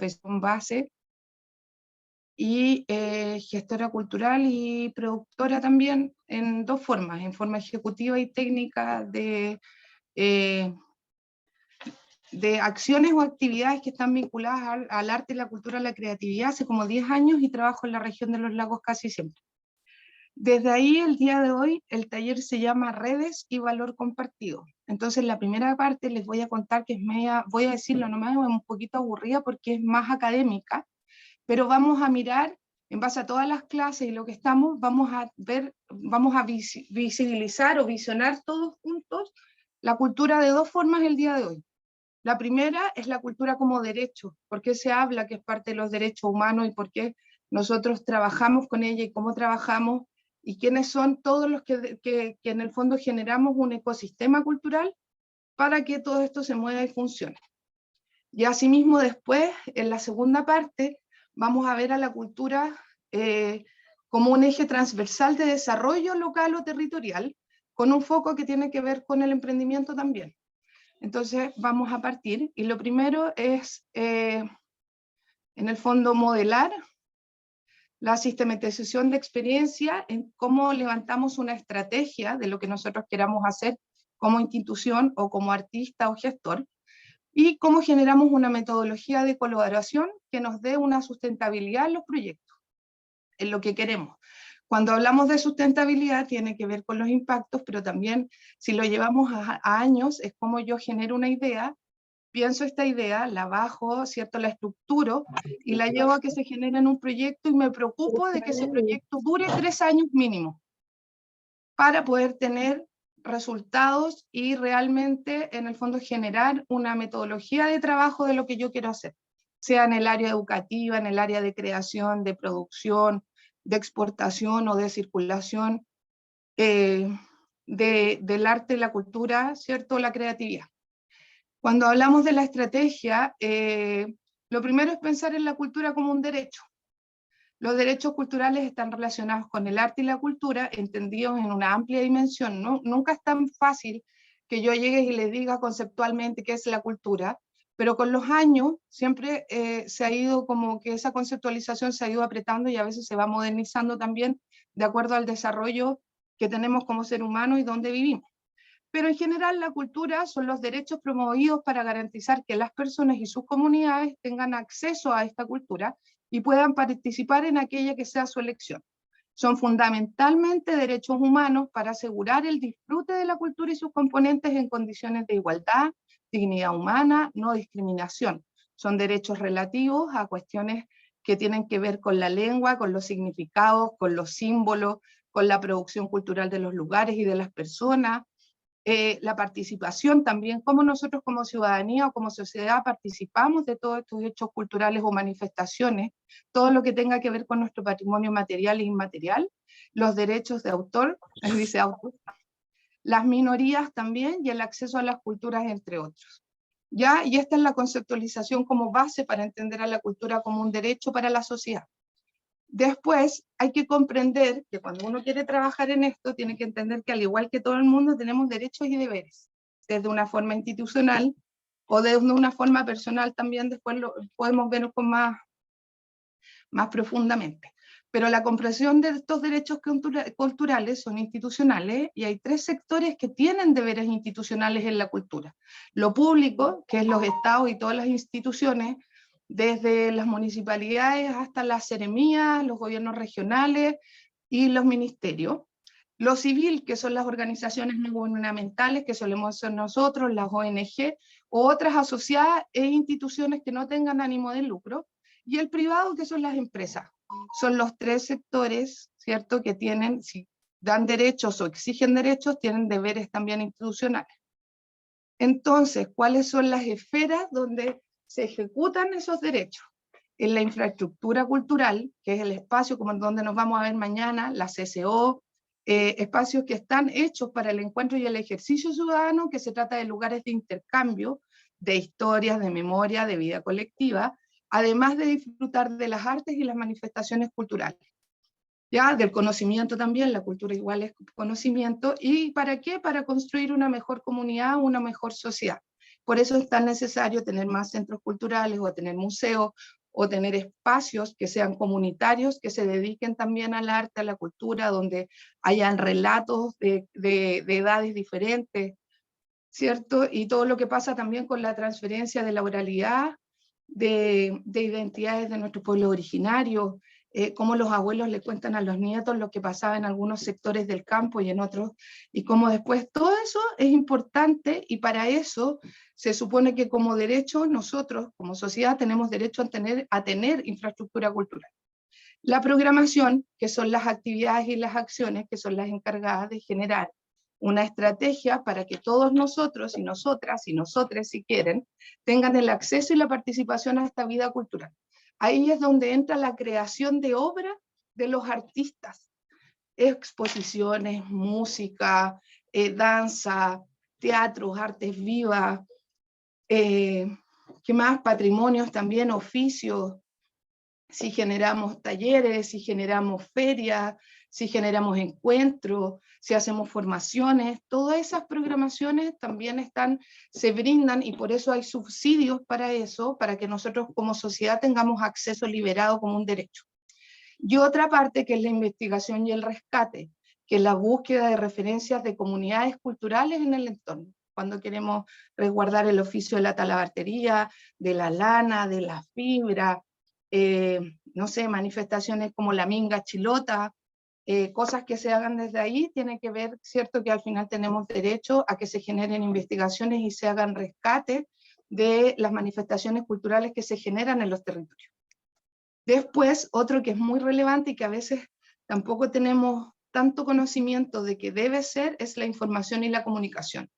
profesión base, y gestora cultural y productora también, en dos formas, en forma ejecutiva y técnica de acciones o actividades que están vinculadas al arte, la cultura, la creatividad, hace como 10 años, y trabajo en la región de los lagos casi siempre. Desde ahí, el día de hoy, el taller se llama Redes y Valor Compartido. Entonces, la primera parte les voy a contar, que es media, voy a decirlo nomás, es un poquito aburrida porque es más académica, pero vamos a mirar, en base a todas las clases y lo que estamos, vamos a ver, vamos a visibilizar o visionar todos juntos la cultura de dos formas el día de hoy. La primera es la cultura como derecho, porque se habla que es parte de los derechos humanos y por qué nosotros trabajamos con ella y cómo trabajamos, y quiénes son todos los que en el fondo generamos un ecosistema cultural para que todo esto se mueva y funcione. Y asimismo después, en la segunda parte, vamos a ver a la cultura como un eje transversal de desarrollo local o territorial, con un foco que tiene que ver con el emprendimiento también. Entonces vamos a partir, y lo primero es, en el fondo, modelar la sistematización de experiencia en cómo levantamos una estrategia de lo que nosotros queramos hacer como institución o como artista o gestor, y cómo generamos una metodología de colaboración que nos dé una sustentabilidad en los proyectos, en lo que queremos. Cuando hablamos de sustentabilidad tiene que ver con los impactos, pero también si lo llevamos a años, es como yo genero una idea, pienso esta idea, la bajo, ¿cierto? La estructuro y la llevo a que se genere en un proyecto, y me preocupo de que ese proyecto dure 3 años mínimo para poder tener resultados y realmente en el fondo generar una metodología de trabajo de lo que yo quiero hacer, sea en el área educativa, en el área de creación, de producción, de exportación o de circulación del arte, la cultura, ¿cierto? La creatividad. Cuando hablamos de la estrategia, lo primero es pensar en la cultura como un derecho. Los derechos culturales están relacionados con el arte y la cultura, entendidos en una amplia dimensión. ¿No? Nunca es tan fácil que yo llegue y les diga conceptualmente qué es la cultura, pero con los años siempre se ha ido como que esa conceptualización se ha ido apretando, y a veces se va modernizando también de acuerdo al desarrollo que tenemos como ser humano y dónde vivimos. Pero en general la cultura son los derechos promovidos para garantizar que las personas y sus comunidades tengan acceso a esta cultura y puedan participar en aquella que sea su elección. Son fundamentalmente derechos humanos para asegurar el disfrute de la cultura y sus componentes en condiciones de igualdad, dignidad humana, no discriminación. Son derechos relativos a cuestiones que tienen que ver con la lengua, con los significados, con los símbolos, con la producción cultural de los lugares y de las personas, la participación también, cómo nosotros como ciudadanía o como sociedad participamos de todos estos hechos culturales o manifestaciones, todo lo que tenga que ver con nuestro patrimonio material e inmaterial, los derechos de autor, dice autor, las minorías también, y el acceso a las culturas, entre otros. ¿Ya? Y esta es la conceptualización como base para entender a la cultura como un derecho para la sociedad. Después hay que comprender que cuando uno quiere trabajar en esto, tiene que entender que al igual que todo el mundo tenemos derechos y deberes, desde una forma institucional o desde una forma personal también, después lo podemos ver con más profundamente. Pero la comprensión de estos derechos culturales son institucionales, y hay 3 sectores que tienen deberes institucionales en la cultura. Lo público, que es los estados y todas las instituciones, desde las municipalidades hasta las seremías, los gobiernos regionales y los ministerios. Lo civil, que son las organizaciones no gubernamentales, que solemos ser nosotros, las ONG, o otras asociadas e instituciones que no tengan ánimo de lucro. Y el privado, que son las empresas. Son los 3 sectores, ¿cierto?, que tienen, si dan derechos o exigen derechos, tienen deberes también institucionales. Entonces, ¿cuáles son las esferas donde se ejecutan esos derechos? En la infraestructura cultural, que es el espacio como donde nos vamos a ver mañana, la CCO, espacios que están hechos para el encuentro y el ejercicio ciudadano, que se trata de lugares de intercambio, de historias, de memoria, de vida colectiva, además de disfrutar de las artes y las manifestaciones culturales. ¿Ya? Del conocimiento también, la cultura igual es conocimiento. ¿Y para qué? Para construir una mejor comunidad, una mejor sociedad. Por eso es tan necesario tener más centros culturales o tener museos o tener espacios que sean comunitarios, que se dediquen también al arte, a la cultura, donde hayan relatos de edades diferentes, ¿cierto? Y todo lo que pasa también con la transferencia de la oralidad, de identidades de nuestro pueblo originario, cómo los abuelos le cuentan a los nietos lo que pasaba en algunos sectores del campo y en otros, y cómo después todo eso es importante, y para eso se supone que como derecho nosotros, como sociedad, tenemos derecho a tener infraestructura cultural. La programación, que son las actividades y las acciones que son las encargadas de generar una estrategia para que todos nosotros y nosotras y nosotres, si quieren, tengan el acceso y la participación a esta vida cultural. Ahí es donde entra la creación de obra de los artistas, exposiciones, música, danza, teatros, artes vivas, ¿qué más? Patrimonios también, oficios, si generamos talleres, si generamos ferias, si generamos encuentros, si hacemos formaciones, todas esas programaciones también se brindan, y por eso hay subsidios para eso, para que nosotros como sociedad tengamos acceso liberado como un derecho. Y otra parte que es la investigación y el rescate, que es la búsqueda de referencias de comunidades culturales en el entorno, cuando queremos resguardar el oficio de la talabartería, de la lana, de la fibra, no sé, manifestaciones como la minga chilota, cosas que se hagan desde ahí, tiene que ver, cierto, que al final tenemos derecho a que se generen investigaciones y se hagan rescates de las manifestaciones culturales que se generan en los territorios. Después, otro que es muy relevante y que a veces tampoco tenemos tanto conocimiento de que debe ser, es la información y la comunicación,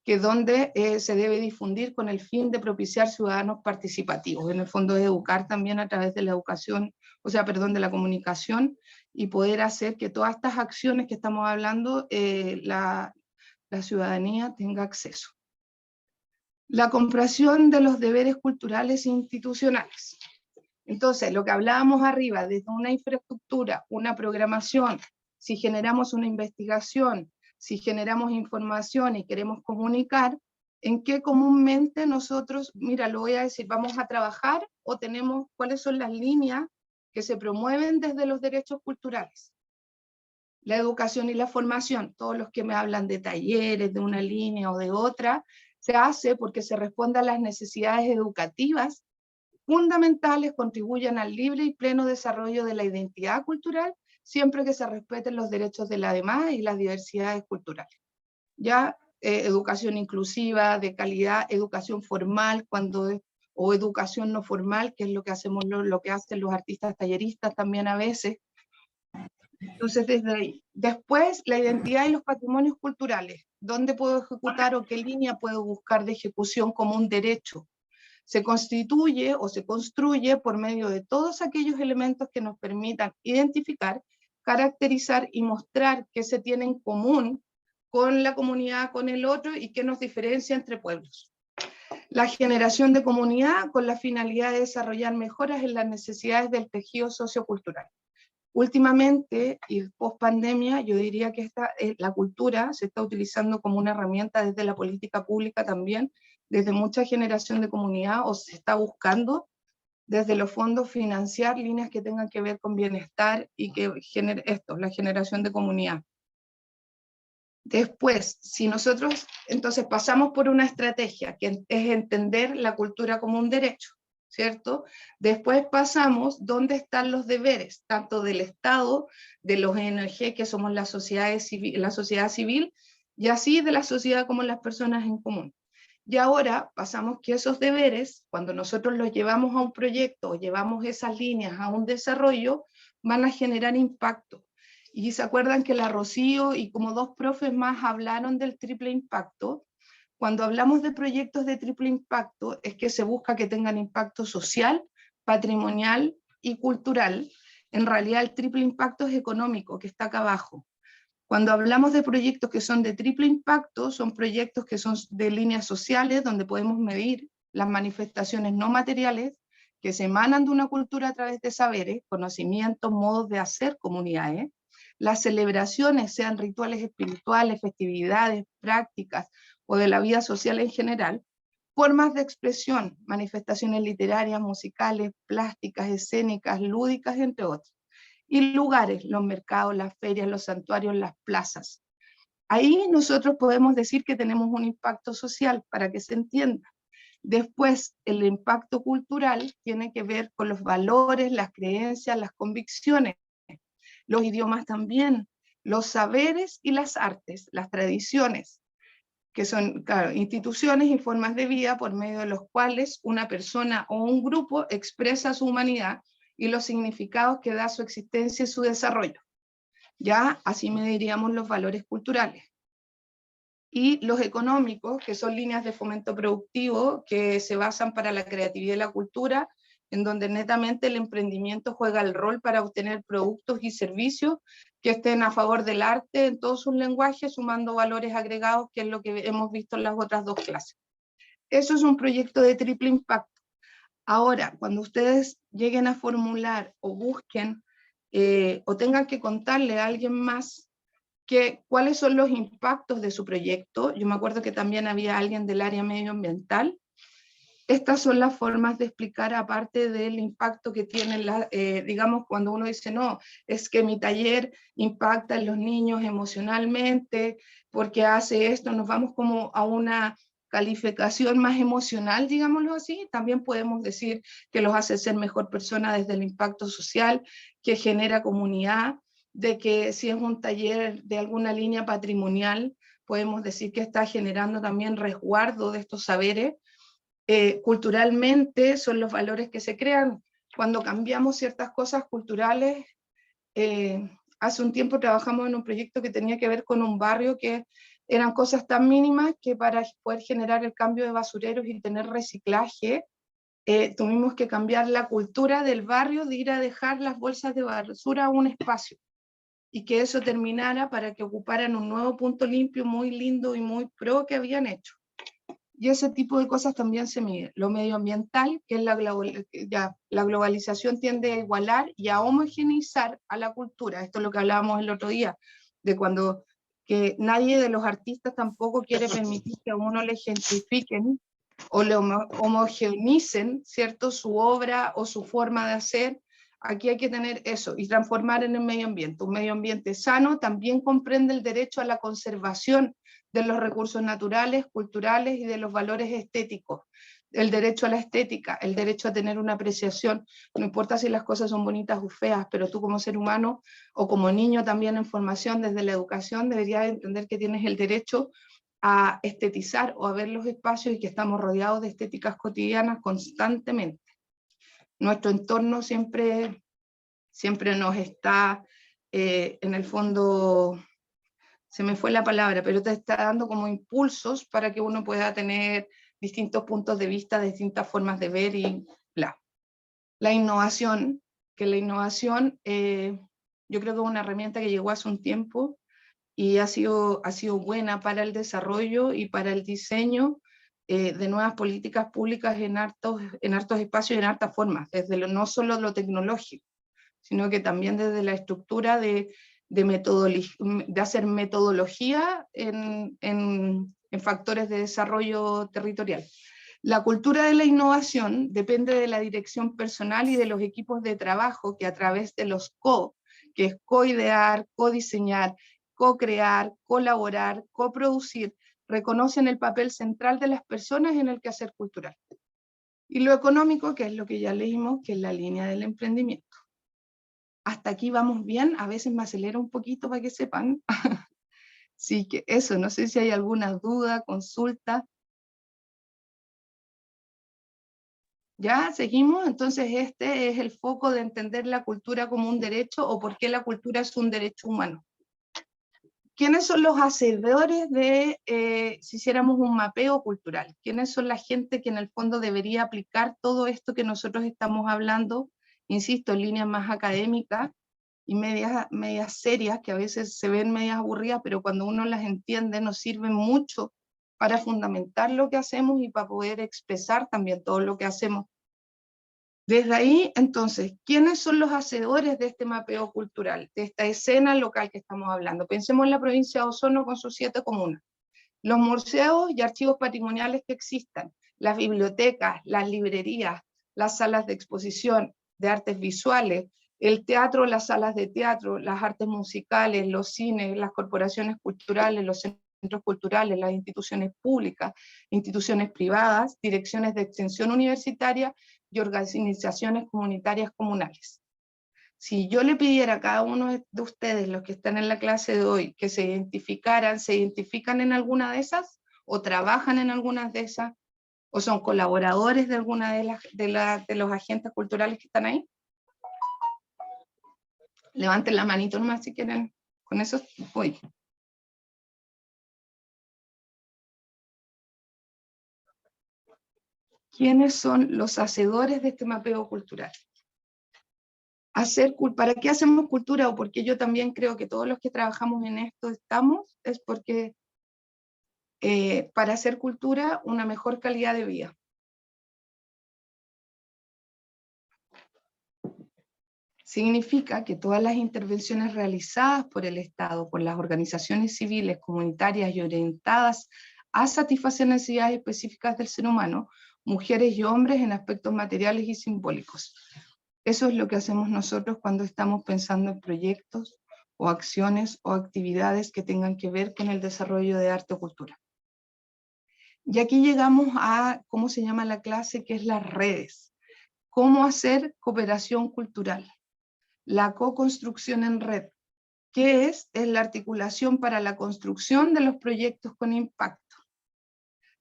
que es donde se debe difundir con el fin de propiciar ciudadanos participativos. En el fondo, educar también a través de la educación, de la comunicación, y poder hacer que todas estas acciones que estamos hablando, la ciudadanía tenga acceso. La comprensión de los deberes culturales institucionales. Entonces, lo que hablábamos arriba, desde una infraestructura, una programación, si generamos una investigación, si generamos información y queremos comunicar, en qué comúnmente nosotros, mira, lo voy a decir, vamos a trabajar o tenemos, cuáles son las líneas que se promueven desde los derechos culturales. La educación y la formación, todos los que me hablan de talleres, de una línea o de otra, se hace porque se responde a las necesidades educativas fundamentales, contribuyan al libre y pleno desarrollo de la identidad cultural, siempre que se respeten los derechos de la demás y las diversidades culturales. Ya educación inclusiva, de calidad, educación formal, o educación no formal, que es lo que hacemos, lo que hacen los artistas talleristas también a veces. Entonces, desde ahí. Después, la identidad y los patrimonios culturales. ¿Dónde puedo ejecutar o qué línea puedo buscar de ejecución como un derecho? Se constituye o se construye por medio de todos aquellos elementos que nos permitan identificar, caracterizar y mostrar qué se tiene en común con la comunidad, con el otro, y qué nos diferencia entre pueblos. La generación de comunidad con la finalidad de desarrollar mejoras en las necesidades del tejido sociocultural. Últimamente, y post pandemia, yo diría que la cultura se está utilizando como una herramienta desde la política pública también, desde mucha generación de comunidad, o se está buscando desde los fondos financiar líneas que tengan que ver con bienestar y que genere la generación de comunidad. Después, si nosotros entonces pasamos por una estrategia que es entender la cultura como un derecho, ¿cierto? Después pasamos dónde están los deberes, tanto del Estado, de los ONG, que somos la sociedad civil, y así de la sociedad como las personas en común. Y ahora pasamos que esos deberes, cuando nosotros los llevamos a un proyecto o llevamos esas líneas a un desarrollo, van a generar impacto. Y se acuerdan que la Rocío y como dos profes más hablaron del triple impacto. Cuando hablamos de proyectos de triple impacto, es que se busca que tengan impacto social, patrimonial y cultural. En realidad el triple impacto es económico, que está acá abajo. Cuando hablamos de proyectos que son de triple impacto, son proyectos que son de líneas sociales, donde podemos medir las manifestaciones no materiales que se emanan de una cultura a través de saberes, conocimientos, modos de hacer comunidades. Las celebraciones, sean rituales espirituales, festividades, prácticas o de la vida social en general, Formas de expresión, manifestaciones literarias, musicales, plásticas, escénicas, lúdicas, entre otros. Y lugares, los mercados, las ferias, los santuarios, las plazas. Ahí nosotros podemos decir que tenemos un impacto social, para que se entienda. Después, el impacto cultural tiene que ver con los valores, las creencias, las convicciones, los idiomas también, los saberes y las artes, las tradiciones, que son, claro, instituciones y formas de vida por medio de los cuales una persona o un grupo expresa su humanidad y los significados que da su existencia y su desarrollo. Ya así mediríamos los valores culturales. Y los económicos, que son líneas de fomento productivo que se basan para la creatividad y la cultura, en donde netamente el emprendimiento juega el rol para obtener productos y servicios que estén a favor del arte en todos sus lenguajes, sumando valores agregados, que es lo que hemos visto en las otras dos clases. Eso es un proyecto de triple impacto. Ahora, cuando ustedes lleguen a formular o busquen o tengan que contarle a alguien más cuáles son los impactos de su proyecto, yo me acuerdo que también había alguien del área medioambiental. Estas son las formas de explicar, aparte del impacto que tienen, digamos, cuando uno dice, no, es que mi taller impacta en los niños emocionalmente, porque hace esto, nos vamos como a una calificación más emocional, digámoslo así. También podemos decir que los hace ser mejor persona desde el impacto social, que genera comunidad, de que si es un taller de alguna línea patrimonial, podemos decir que está generando también resguardo de estos saberes. Culturalmente son los valores que se crean cuando cambiamos ciertas cosas culturales. Hace un tiempo trabajamos en un proyecto que tenía que ver con un barrio que eran cosas tan mínimas que para poder generar el cambio de basureros y tener reciclaje, tuvimos que cambiar la cultura del barrio de ir a dejar las bolsas de basura a un espacio y que eso terminara para que ocuparan un nuevo punto limpio muy lindo y muy pro que habían hecho. Y ese tipo de cosas también se mide. Lo medioambiental, que es la globalización tiende a igualar y a homogeneizar a la cultura. Esto es lo que hablábamos el otro día, de cuando que nadie de los artistas tampoco quiere permitir que a uno le gentrifiquen o le homogeneicen, ¿cierto?, su obra o su forma de hacer. Aquí hay que tener eso y transformar en el medio ambiente. Un medio ambiente sano también comprende el derecho a la conservación de los recursos naturales, culturales y de los valores estéticos. El derecho a la estética, el derecho a tener una apreciación, no importa si las cosas son bonitas o feas, pero tú como ser humano o como niño también en formación desde la educación deberías entender que tienes el derecho a estetizar o a ver los espacios y que estamos rodeados de estéticas cotidianas constantemente. Nuestro entorno siempre nos está, en el fondo, se me fue la palabra, pero te está dando como impulsos para que uno pueda tener distintos puntos de vista, distintas formas de ver y bla. La innovación, yo creo que es una herramienta que llegó hace un tiempo y ha sido buena para el desarrollo y para el diseño de nuevas políticas públicas en hartos espacios y en hartas formas, desde no solo lo tecnológico, sino que también desde la estructura de hacer metodología en factores de desarrollo territorial. La cultura de la innovación depende de la dirección personal y de los equipos de trabajo que a través de los que es co-idear, co-diseñar, co-crear, colaborar, coproducir, reconocen el papel central de las personas en el quehacer cultural. Y lo económico, que es lo que ya leímos, que es la línea del emprendimiento. Hasta aquí vamos bien, a veces me acelero un poquito para que sepan. Sí, que eso, no sé si hay alguna duda, consulta. ¿Ya? ¿Seguimos? Entonces este es el foco de entender la cultura como un derecho o por qué la cultura es un derecho humano. ¿Quiénes son los hacedores de, si hiciéramos un mapeo cultural? ¿Quiénes son la gente que en el fondo debería aplicar todo esto que nosotros estamos hablando? Insisto, en líneas más académicas y medias serias, que a veces se ven medias aburridas, pero cuando uno las entiende nos sirven mucho para fundamentar lo que hacemos y para poder expresar también todo lo que hacemos. Desde ahí, entonces, ¿quiénes son los hacedores de este mapeo cultural, de esta escena local que estamos hablando? Pensemos en la provincia de Osorno con sus 7 comunas. Los museos y archivos patrimoniales que existan, las bibliotecas, las librerías, las salas de exposición de artes visuales, el teatro, las salas de teatro, las artes musicales, los cines, las corporaciones culturales, los centros culturales, las instituciones públicas, instituciones privadas, direcciones de extensión universitaria y organizaciones comunitarias comunales. Si yo le pidiera a cada uno de ustedes, los que están en la clase de hoy, que se identificaran, ¿se identifican en alguna de esas? ¿O trabajan en algunas de esas? ¿O son colaboradores de alguna de los agentes culturales que están ahí? Levanten la manito nomás si quieren. Con eso voy. ¿Quiénes son los hacedores de este mapeo cultural? ¿Para qué hacemos cultura? O porque yo también creo que todos los que trabajamos en esto estamos, es porque para hacer cultura una mejor calidad de vida. Significa que todas las intervenciones realizadas por el Estado, por las organizaciones civiles, comunitarias y orientadas a satisfacer necesidades específicas del ser humano, mujeres y hombres en aspectos materiales y simbólicos. Eso es lo que hacemos nosotros cuando estamos pensando en proyectos o acciones o actividades que tengan que ver con el desarrollo de arte o cultura. Y aquí llegamos a cómo se llama la clase, que es las redes. Cómo hacer cooperación cultural. La co-construcción en red. ¿Qué es? Es la articulación para la construcción de los proyectos con impacto.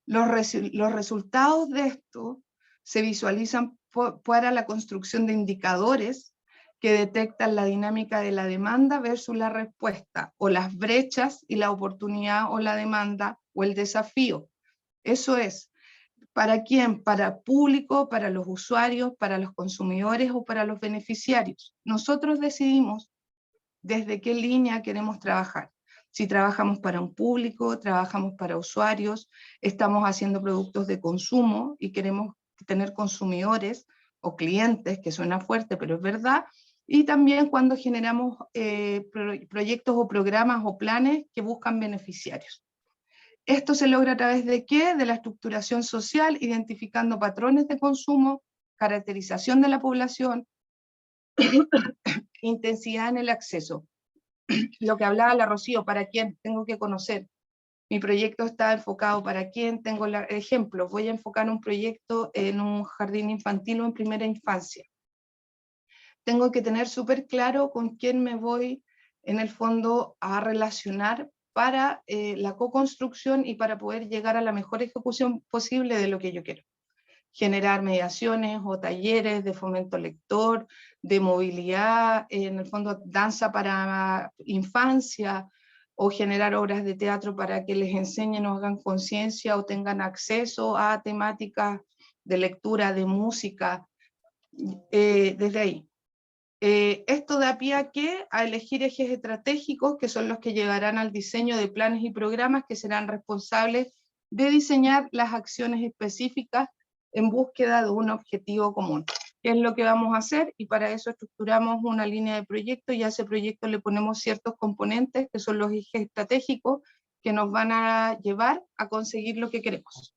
Los resultados de esto se visualizan para la construcción de indicadores que detectan la dinámica de la demanda versus la respuesta, o las brechas y la oportunidad o la demanda o el desafío. Eso es, ¿para quién? Para público, para los usuarios, para los consumidores o para los beneficiarios. Nosotros decidimos desde qué línea queremos trabajar. Si trabajamos para un público, trabajamos para usuarios, estamos haciendo productos de consumo y queremos tener consumidores o clientes, que suena fuerte, pero es verdad, y también cuando generamos proyectos o programas o planes que buscan beneficiarios. Esto se logra a través de ¿qué? De la estructuración social, identificando patrones de consumo, caracterización de la población, intensidad en el acceso. Lo que hablaba la Rocío, ¿para quién tengo que conocer? Mi proyecto está enfocado para quién, tengo ejemplo, voy a enfocar un proyecto en un jardín infantil o en primera infancia. Tengo que tener súper claro con quién me voy en el fondo a relacionar para la co-construcción y para poder llegar a la mejor ejecución posible de lo que yo quiero. Generar mediaciones o talleres de fomento lector, de movilidad, en el fondo danza para infancia, o generar obras de teatro para que les enseñen o hagan conciencia o tengan acceso a temáticas de lectura, de música, desde ahí. Esto da pie a ¿qué? A elegir ejes estratégicos que son los que llevarán al diseño de planes y programas que serán responsables de diseñar las acciones específicas en búsqueda de un objetivo común. ¿Qué es lo que vamos a hacer? Y para eso estructuramos una línea de proyecto y a ese proyecto le ponemos ciertos componentes que son los ejes estratégicos que nos van a llevar a conseguir lo que queremos.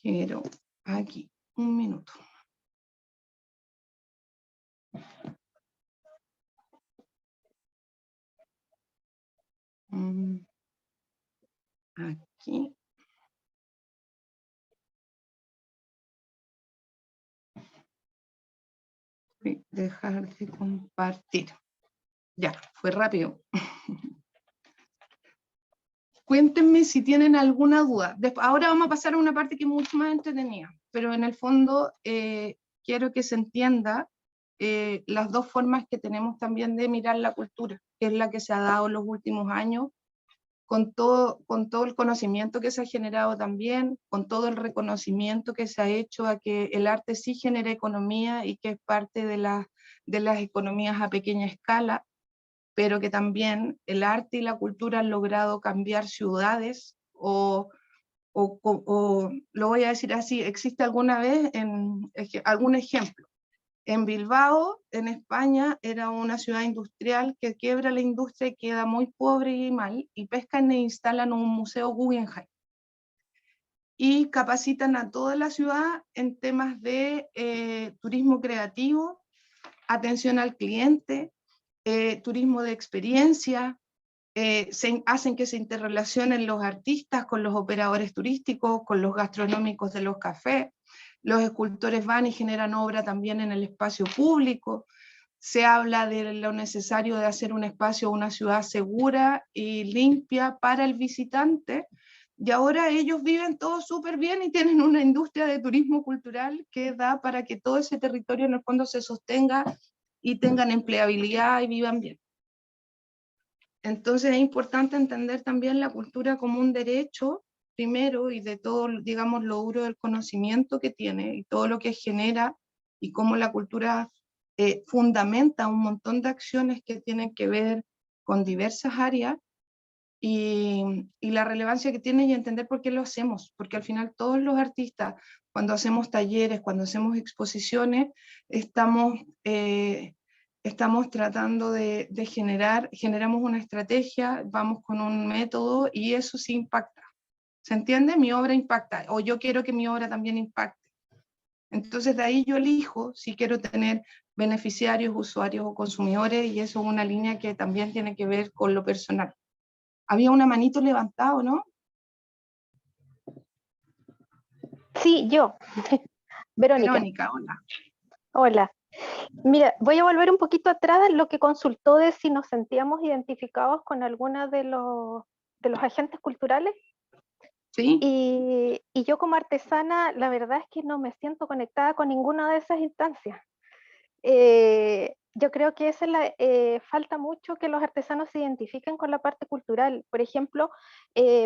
Quiero aquí un minuto. Aquí. Voy a dejar de compartir. Ya, fue rápido. Cuéntenme si tienen alguna duda. Ahora vamos a pasar a una parte que es mucho más entretenida, pero en el fondo quiero que se entienda las dos formas que tenemos también de mirar la cultura, que es la que se ha dado en los últimos años, con todo el conocimiento que se ha generado también, con todo el reconocimiento que se ha hecho a que el arte sí genera economía y que es parte de las economías a pequeña escala, pero que también el arte y la cultura han logrado cambiar ciudades o lo voy a decir así, ¿existe alguna vez algún ejemplo? En Bilbao, en España, era una ciudad industrial que quiebra la industria y queda muy pobre y mal, y pescan e instalan un museo Guggenheim. y capacitan a toda la ciudad en temas de turismo creativo, atención al cliente, turismo de experiencia, hacen que se interrelacionen los artistas con los operadores turísticos, con los gastronómicos de los cafés, los escultores van y generan obra también en el espacio público, se habla de lo necesario de hacer un espacio, una ciudad segura y limpia para el visitante, y ahora ellos viven todo súper bien y tienen una industria de turismo cultural que da para que todo ese territorio en el fondo se sostenga y tengan empleabilidad y vivan bien. Entonces es importante entender también la cultura como un derecho, primero, y de todo, digamos, lo duro del conocimiento que tiene y todo lo que genera, y cómo la cultura fundamenta un montón de acciones que tienen que ver con diversas áreas, y la relevancia que tiene y entender por qué lo hacemos, porque al final todos los artistas, cuando hacemos talleres, cuando hacemos exposiciones, estamos tratando de generamos una estrategia, vamos con un método y eso sí impacta. ¿Se entiende? Mi obra impacta, o yo quiero que mi obra también impacte. Entonces de ahí yo elijo si quiero tener beneficiarios, usuarios o consumidores, y eso es una línea que también tiene que ver con lo personal. Había una manito levantado, ¿no? Sí, yo. Verónica. Verónica, hola. Hola. Mira, voy a volver un poquito atrás en lo que consultó de si nos sentíamos identificados con alguna de los agentes culturales. Sí. Y yo como artesana, la verdad es que no me siento conectada con ninguna de esas instancias. Yo creo que falta mucho que los artesanos se identifiquen con la parte cultural. Por ejemplo,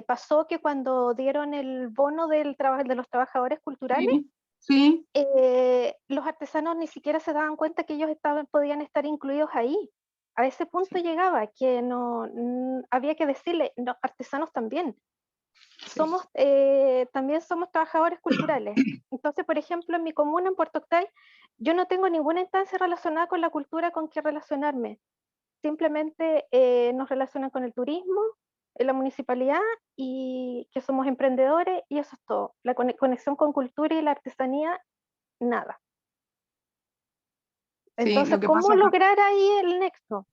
pasó que cuando dieron el bono de los trabajadores culturales, Sí, sí. Los artesanos ni siquiera se daban cuenta que ellos podían estar incluidos ahí. A ese punto Sí. llegaba que había que decirle, los artesanos también. Sí. También somos trabajadores culturales. Entonces, por ejemplo, en mi comuna, en Puerto Octay, yo no tengo ninguna instancia relacionada con la cultura con que relacionarme. Simplemente nos relacionan con el turismo, en la municipalidad, y que somos emprendedores, y eso es todo. La conexión con cultura y la artesanía, nada. Sí, Entonces, lo que ¿cómo pasa lograr ahí el nexo?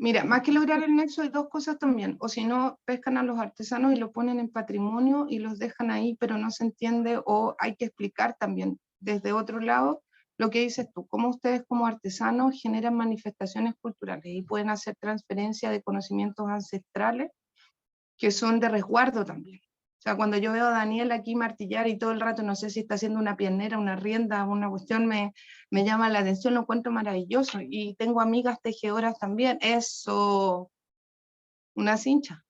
mira, más que lograr el nexo hay dos cosas también, o si no, pescan a los artesanos y lo ponen en patrimonio y los dejan ahí, pero no se entiende, o hay que explicar también desde otro lado lo que dices tú, cómo ustedes como artesanos generan manifestaciones culturales y pueden hacer transferencia de conocimientos ancestrales que son de resguardo también. O sea, cuando yo veo a Daniel aquí martillar y todo el rato, no sé si está haciendo una piernera, una rienda, una cuestión, me llama la atención, lo encuentro maravilloso. Y tengo amigas tejedoras también, eso, una cincha.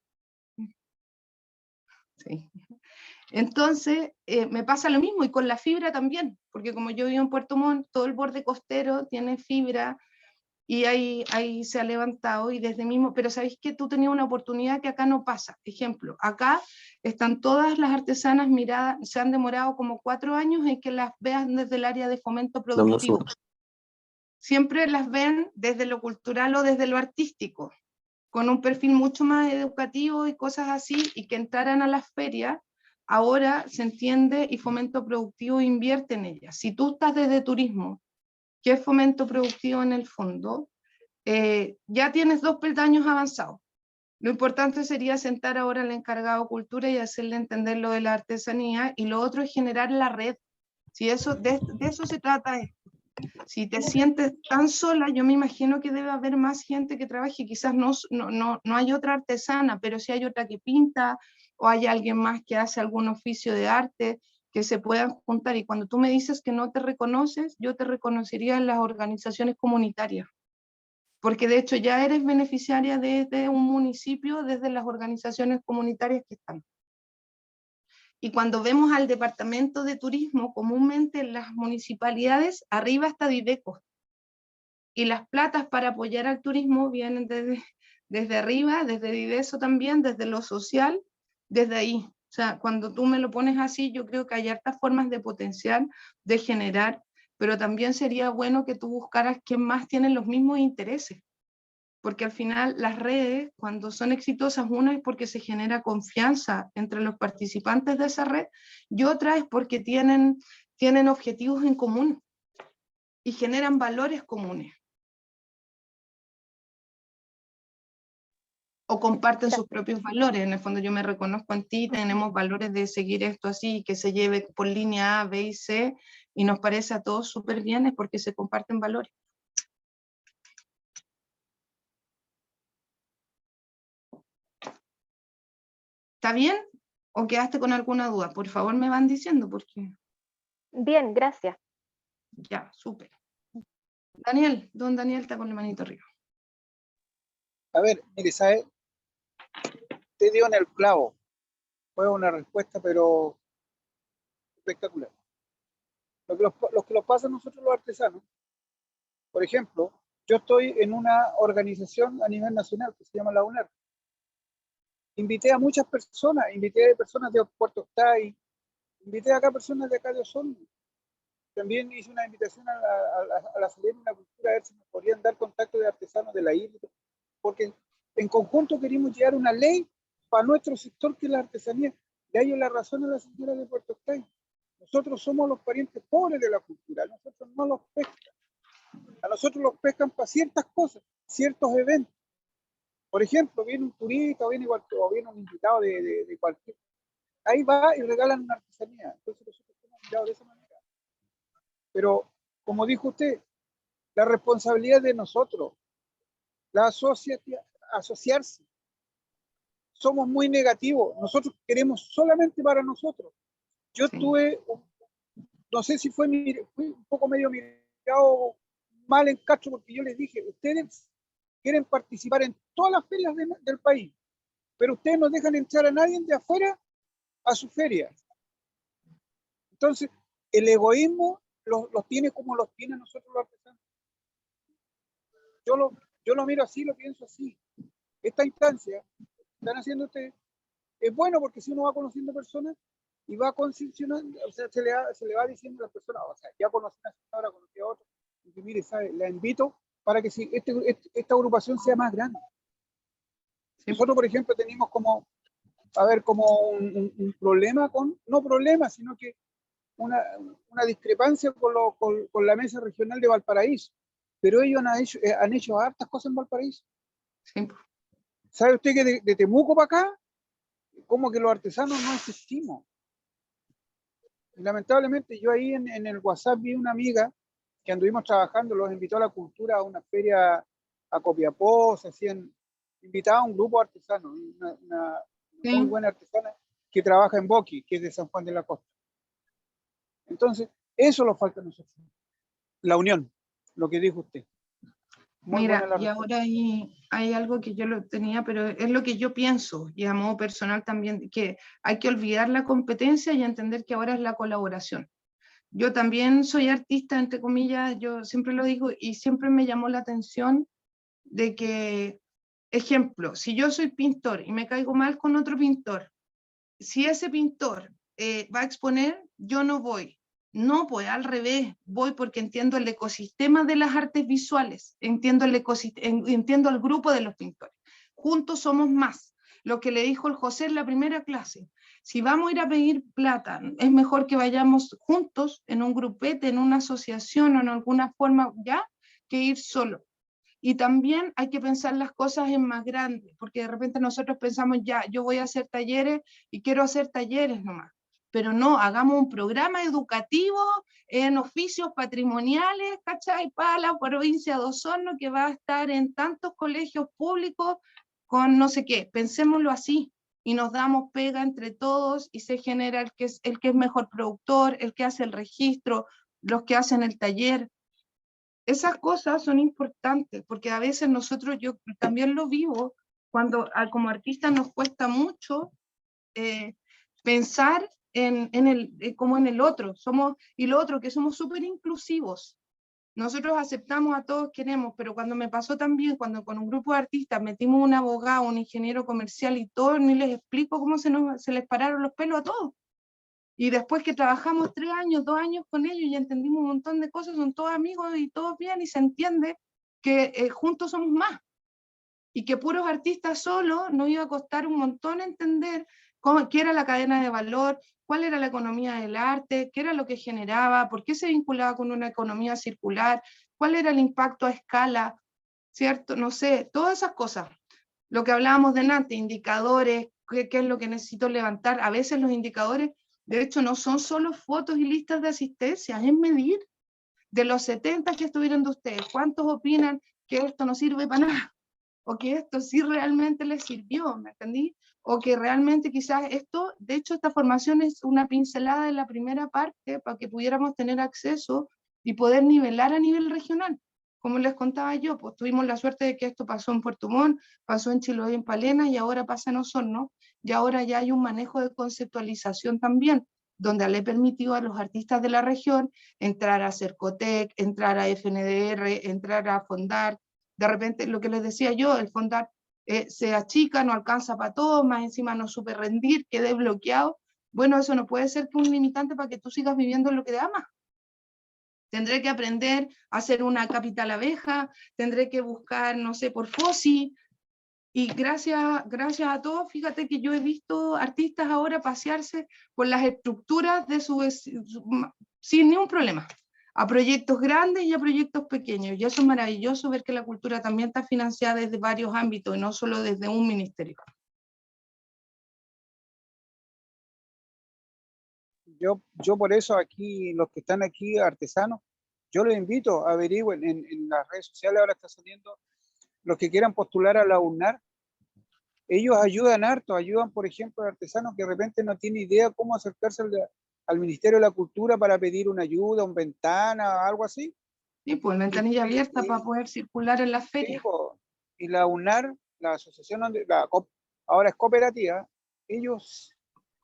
Sí. Entonces, me pasa lo mismo y con la fibra también, porque como yo vivo en Puerto Montt, todo el borde costero tiene fibra, y ahí se ha levantado y desde mismo, pero sabéis que tú tenías una oportunidad que acá no pasa. Ejemplo, acá están todas las artesanas miradas, se han demorado como 4 años en que las vean desde el área de fomento productivo. Siempre las ven desde lo cultural o desde lo artístico, con un perfil mucho más educativo y cosas así, y que entraran a las ferias. Ahora se entiende y fomento productivo invierte en ellas. Si tú estás desde turismo, que es fomento productivo en el fondo, ya tienes 2 peldaños avanzados. Lo importante sería sentar ahora al encargado de cultura y hacerle entender lo de la artesanía, y lo otro es generar la red. Si eso, de eso se trata esto. Si te sientes tan sola, yo me imagino que debe haber más gente que trabaje, quizás no hay otra artesana, pero si hay otra que pinta, o hay alguien más que hace algún oficio de arte, que se puedan juntar. Y cuando tú me dices que no te reconoces, yo te reconocería en las organizaciones comunitarias, porque de hecho ya eres beneficiaria de un municipio desde las organizaciones comunitarias que están. Y cuando vemos al departamento de turismo, comúnmente en las municipalidades, arriba está Dideco, y las platas para apoyar al turismo vienen desde arriba, desde Dideso también, desde lo social, desde ahí. O sea, cuando tú me lo pones así, yo creo que hay hartas formas de potenciar, de generar, pero también sería bueno que tú buscaras quién más tiene los mismos intereses. porque al final las redes, cuando son exitosas, una es porque se genera confianza entre los participantes de esa red, y otra es porque tienen objetivos en común y generan valores comunes. O comparten sus propios valores. En el fondo yo me reconozco en ti, tenemos valores de seguir esto así, que se lleve por línea A, B y C, y nos parece a todos súper bien, es porque se comparten valores. ¿Está bien? ¿O quedaste con alguna duda? Por favor me van diciendo, porque... Bien, gracias. Ya, súper. Daniel, don Daniel está con la manito arriba. A ver, mire, ¿sabe? Usted dio en el clavo. Fue una respuesta, pero espectacular. Lo que nos pasa a nosotros los artesanos, por ejemplo, yo estoy en una organización a nivel nacional que se llama la UNER. Invité a muchas personas, invité a personas de Puerto Octay, invité acá a personas de acá de Osorno. También hice una invitación a la Serena de la Cultura a ver si me podrían dar contacto de artesanos de la isla, porque en conjunto queremos llevar una ley para nuestro sector que es la artesanía. De ahí la razón a la señora de Puerto Octay. Nosotros somos los parientes pobres de la cultura, nosotros no los pescan. A nosotros los pescan para ciertas cosas, ciertos eventos. Por ejemplo, viene un turista o viene un invitado de cualquier... Ahí va y regalan una artesanía. Entonces nosotros hemos mirado de esa manera. Pero, como dijo usted, la responsabilidad de nosotros, la asociarse. Somos muy negativos. Nosotros queremos solamente para nosotros. Yo tuve, no sé si fui un poco medio mirado mal en Castro, porque yo les dije, ustedes quieren participar en todas las ferias del país, pero ustedes no dejan entrar a nadie de afuera a su feria. Entonces, el egoísmo los tiene como los tienen nosotros los artesanos. Yo lo miro así, lo pienso así. Esta instancia que están haciendo ustedes es bueno porque si uno va conociendo personas y va concepcionando, o sea, se le va diciendo a las personas, o sea, ya conocí a una señora, conocí a otra, y que mire, ¿sabe? La invito para que si esta agrupación sea más grande. Sí. Nosotros, por ejemplo, tenemos como un problema no problema, sino que una discrepancia con la mesa regional de Valparaíso, pero ellos han hecho hartas cosas en Valparaíso. Sí. ¿Sabe usted que de Temuco para acá, como que los artesanos no existimos? Y lamentablemente yo ahí en el WhatsApp vi una amiga que anduvimos trabajando, los invitó a la cultura a una feria a Copiapó, se hacían, invitaba a un grupo de artesanos, una muy buena artesana que trabaja en Boqui, que es de San Juan de la Costa. Entonces, eso nos falta a nosotros, la unión, lo que dijo usted. Muy Mira, y ahora hay algo que yo lo tenía, pero es lo que yo pienso, y a modo personal también, que hay que olvidar la competencia y entender que ahora es la colaboración. Yo también soy artista, entre comillas, yo siempre lo digo, y siempre me llamó la atención de que, ejemplo, si yo soy pintor y me caigo mal con otro pintor, si ese pintor va a exponer, yo no voy. No, pues al revés, voy porque entiendo el ecosistema de las artes visuales, entiendo el grupo de los pintores. Juntos somos más. Lo que le dijo el José en la primera clase, si vamos a ir a pedir plata, es mejor que vayamos juntos en un grupete, en una asociación o en alguna forma ya, que ir solo. Y también hay que pensar las cosas en más grandes, porque de repente nosotros pensamos, ya, yo voy a hacer talleres y quiero hacer talleres nomás. Pero no, hagamos un programa educativo en oficios patrimoniales, ¿cachai? Para la provincia de Osorno, que va a estar en tantos colegios públicos con no sé qué. Pensémoslo así y nos damos pega entre todos y se genera el que es mejor productor, el que hace el registro, los que hacen el taller. Esas cosas son importantes porque a veces nosotros, yo también lo vivo, cuando como artista nos cuesta mucho pensar como en el otro, y lo otro, que somos súper inclusivos. Nosotros aceptamos a todos, queremos, pero cuando me pasó también, cuando con un grupo de artistas metimos un abogado, un ingeniero comercial y todo, ni les explico cómo se les pararon los pelos a todos. Y después que trabajamos 3 años, 2 años con ellos y entendimos un montón de cosas, son todos amigos y todos bien y se entiende que juntos somos más. y que puros artistas solos nos iba a costar un montón entender qué era la cadena de valor, cuál era la economía del arte, qué era lo que generaba, por qué se vinculaba con una economía circular, cuál era el impacto a escala, ¿cierto? No sé, todas esas cosas. Lo que hablábamos delante, indicadores, qué es lo que necesito levantar. A veces los indicadores, de hecho, no son solo fotos y listas de asistencia, es medir. De los 70 que estuvieron de ustedes, ¿cuántos opinan que esto no sirve para nada? O que esto sí realmente les sirvió, ¿me entendí? O que realmente quizás esto, de hecho esta formación es una pincelada de la primera parte para que pudiéramos tener acceso y poder nivelar a nivel regional. Como les contaba yo, pues tuvimos la suerte de que esto pasó en Puerto Montt, pasó en Chiloé, en Palena, y ahora pasa en Osorno, y ahora ya hay un manejo de conceptualización también, donde le he permitido a los artistas de la región entrar a Cercotec, entrar a FNDR, entrar a Fondar. De repente, lo que les decía yo, el Fondar se achica, no alcanza para todo, más encima no supe rendir, quedé bloqueado. Bueno, eso no puede ser que un limitante para que tú sigas viviendo lo que te amas. Tendré que aprender a hacer una capital abeja, tendré que buscar, no sé, por FOSI, y gracias a todos, fíjate que yo he visto artistas ahora pasearse por las estructuras de sin ningún problema, a proyectos grandes y a proyectos pequeños, y eso es maravilloso ver que la cultura también está financiada desde varios ámbitos y no solo desde un ministerio. Yo por eso aquí, los que están aquí, artesanos, yo los invito, averigüen en las redes sociales, ahora está saliendo, los que quieran postular a la UNAR, ellos ayudan harto, ayudan, por ejemplo, a artesanos que de repente no tienen idea cómo acercarse al Ministerio de la Cultura para pedir una ayuda, una ventana, algo así. Sí, pues ventanilla abierta para poder circular en las ferias. Y la UNAR, la asociación, ahora es cooperativa, ellos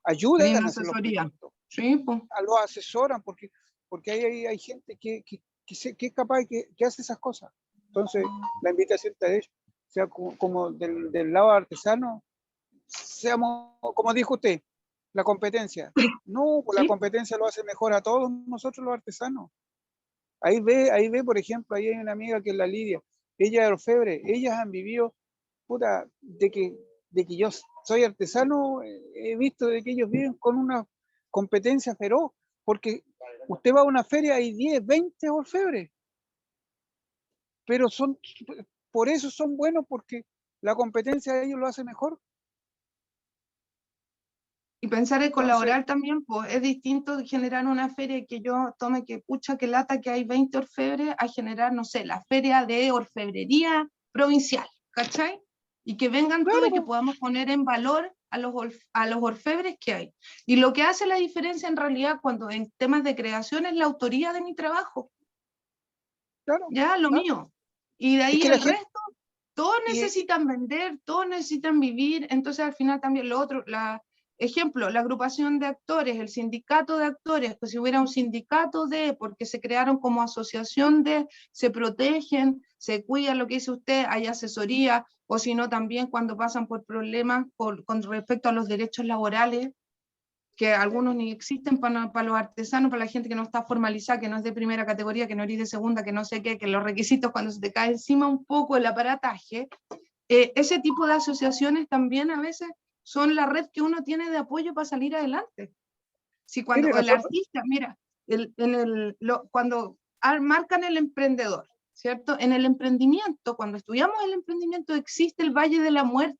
ayudan a hacer los proyectos. Sí, pues. Los asesoran, porque hay gente que es capaz, que hace esas cosas. Entonces, la invitación está hecha, sea como del lado artesano, seamos, como dijo usted, la competencia. No, pues sí. La competencia lo hace mejor a todos nosotros los artesanos. Ahí ve, por ejemplo, ahí hay una amiga que es la Lidia, ella es orfebre, ellas han vivido, puta, de que yo soy artesano, he visto de que ellos viven con una competencia feroz, porque usted va a una feria, hay 10, 20 orfebres, pero por eso son buenos, porque la competencia de ellos lo hace mejor. Y pensar en colaborar también, pues es distinto generar una feria que yo tome que pucha que lata que hay 20 orfebres a generar, no sé, la feria de orfebrería provincial, ¿cachai? Y que vengan todos y que podamos poner en valor a los orfebres que hay. Y lo que hace la diferencia en realidad cuando en temas de creación es la autoría de mi trabajo. Claro, ya, lo mío. Y de ahí el resto, todos necesitan vender, todos necesitan vivir, entonces al final también lo otro, ejemplo, la agrupación de actores, el sindicato de actores, pues si hubiera un sindicato porque se crearon como asociación se protegen, se cuidan, lo que dice usted, hay asesoría, o si no también cuando pasan por problemas con respecto a los derechos laborales, que algunos ni existen para los artesanos, para la gente que no está formalizada, que no es de primera categoría, que no es de segunda, que no sé qué, que los requisitos cuando se te cae encima un poco el aparataje, ese tipo de asociaciones también a veces son la red que uno tiene de apoyo para salir adelante. Si cuando el artista, mira, cuando marcan el emprendedor, ¿cierto? En el emprendimiento, cuando estudiamos el emprendimiento, existe el Valle de la Muerte,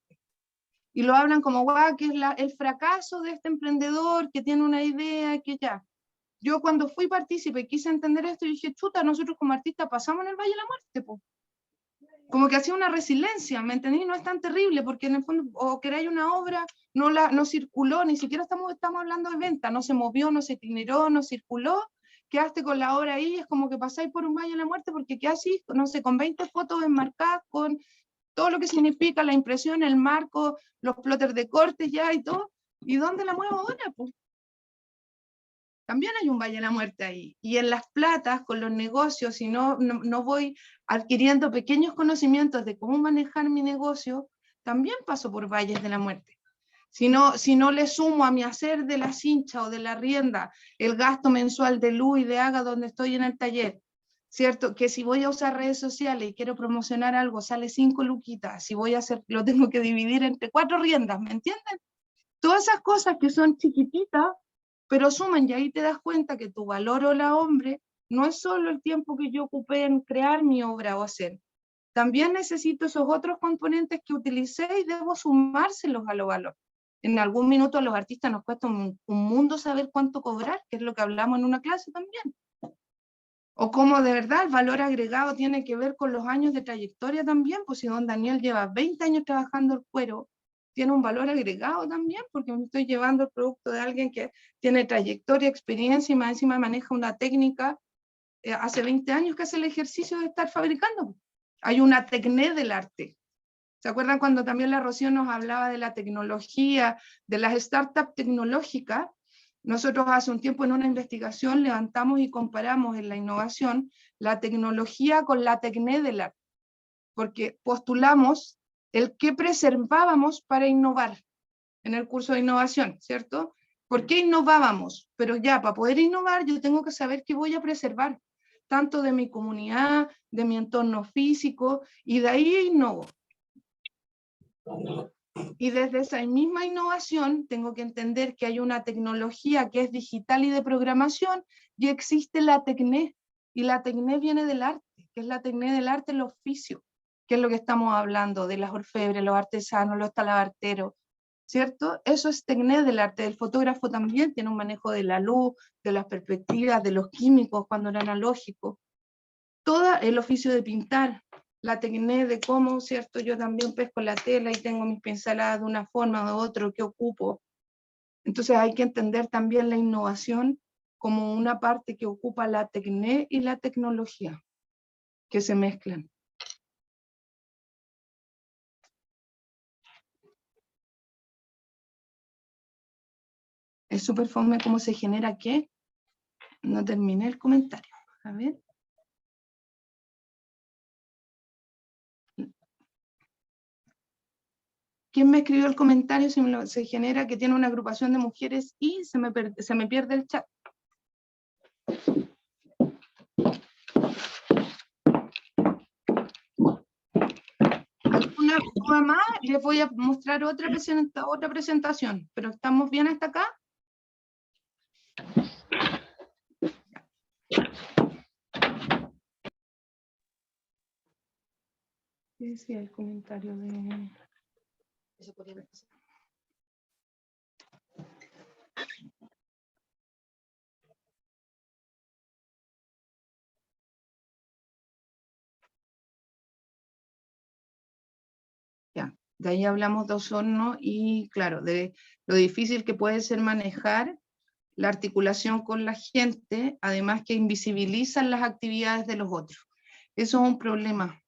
y lo hablan como, guau, que es el fracaso de este emprendedor, que tiene una idea, que ya. Yo cuando fui partícipe y quise entender esto, dije, chuta, nosotros como artistas pasamos en el Valle de la Muerte, po. Como que hacía una resiliencia, ¿me entendí? No es tan terrible, porque en el fondo, o queráis una obra, no circuló, ni siquiera estamos hablando de venta, no se movió, no se itineró, no circuló, quedaste con la obra ahí, es como que pasáis por un Valle de la Muerte, porque qué así, no sé, con 20 fotos enmarcadas, con todo lo que significa la impresión, el marco, los plotters de cortes ya y todo. ¿Y dónde la muevo ahora? Pues también hay un Valle de la Muerte ahí. Y en Las Platas, con los negocios, si no voy adquiriendo pequeños conocimientos de cómo manejar mi negocio, también paso por Valles de la Muerte. Si no le sumo a mi hacer de la cincha o de la rienda el gasto mensual de luz y de agua donde estoy en el taller, ¿cierto? Que si voy a usar redes sociales y quiero promocionar algo, sale 5 luquitas, si voy a hacer, lo tengo que dividir entre 4 riendas, ¿me entienden? Todas esas cosas que son chiquititas, pero suman, y ahí te das cuenta que tu valor hola hombre no es solo el tiempo que yo ocupé en crear mi obra o hacer, también necesito esos otros componentes que utilicé y debo sumárselos a los valores. En algún minuto a los artistas nos cuesta un mundo saber cuánto cobrar, que es lo que hablamos en una clase también. O cómo de verdad el valor agregado tiene que ver con los años de trayectoria también, pues si don Daniel lleva 20 años trabajando el cuero, tiene un valor agregado también, porque me estoy llevando el producto de alguien que tiene trayectoria, experiencia y más encima maneja una técnica, hace 20 años que hace el ejercicio de estar fabricando. Hay una tecné del arte. ¿Se acuerdan cuando también la Rocío nos hablaba de la tecnología, de las startups tecnológicas? Nosotros hace un tiempo en una investigación levantamos y comparamos en la innovación la tecnología con la tecné del arte, porque postulamos el que preservábamos para innovar en el curso de innovación, ¿cierto? ¿Por qué innovábamos? Pero ya, para poder innovar yo tengo que saber qué voy a preservar, tanto de mi comunidad, de mi entorno físico, y de ahí innovo. Y desde esa misma innovación tengo que entender que hay una tecnología que es digital y de programación, y existe la tecné, y la tecné viene del arte, que es la tecné del arte, el oficio, que es lo que estamos hablando, de las orfebres, los artesanos, los talabarteros, ¿cierto? Eso es tecné del arte. El fotógrafo también tiene un manejo de la luz, de las perspectivas, de los químicos cuando era analógico. Todo el oficio de pintar, la tecné de cómo, ¿cierto? Yo también pesco la tela y tengo mis pinceladas de una forma o de otra que ocupo. Entonces hay que entender también la innovación como una parte que ocupa la tecné y la tecnología, que se mezclan. Es súper fome cómo se genera qué. No terminé el comentario. A ver. ¿Quién me escribió el comentario? Se genera que tiene una agrupación de mujeres y se me pierde el chat. Alguna duda más, les voy a mostrar otra presentación, pero ¿estamos bien hasta acá? ¿Qué decía el comentario de...? Eso podría haber pasado. Ya, de ahí hablamos de Osorno y claro, de lo difícil que puede ser manejar la articulación con la gente, además que invisibilizan las actividades de los otros. Eso es un problema.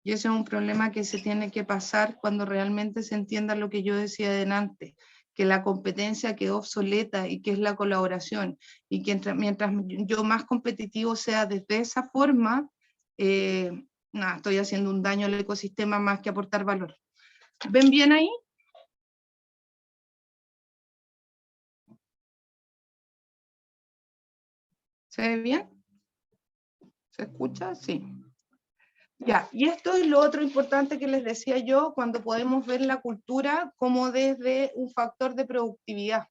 Y ese es un problema que se tiene que pasar cuando realmente se entienda lo que yo decía delante, que la competencia quedó obsoleta y que es la colaboración. Y que mientras yo más competitivo sea desde esa forma, nada, estoy haciendo un daño al ecosistema más que aportar valor. ¿Ven bien ahí? ¿Se ve bien? ¿Se escucha? Sí. Ya, y esto es lo otro importante que les decía yo, cuando podemos ver la cultura como desde un factor de productividad.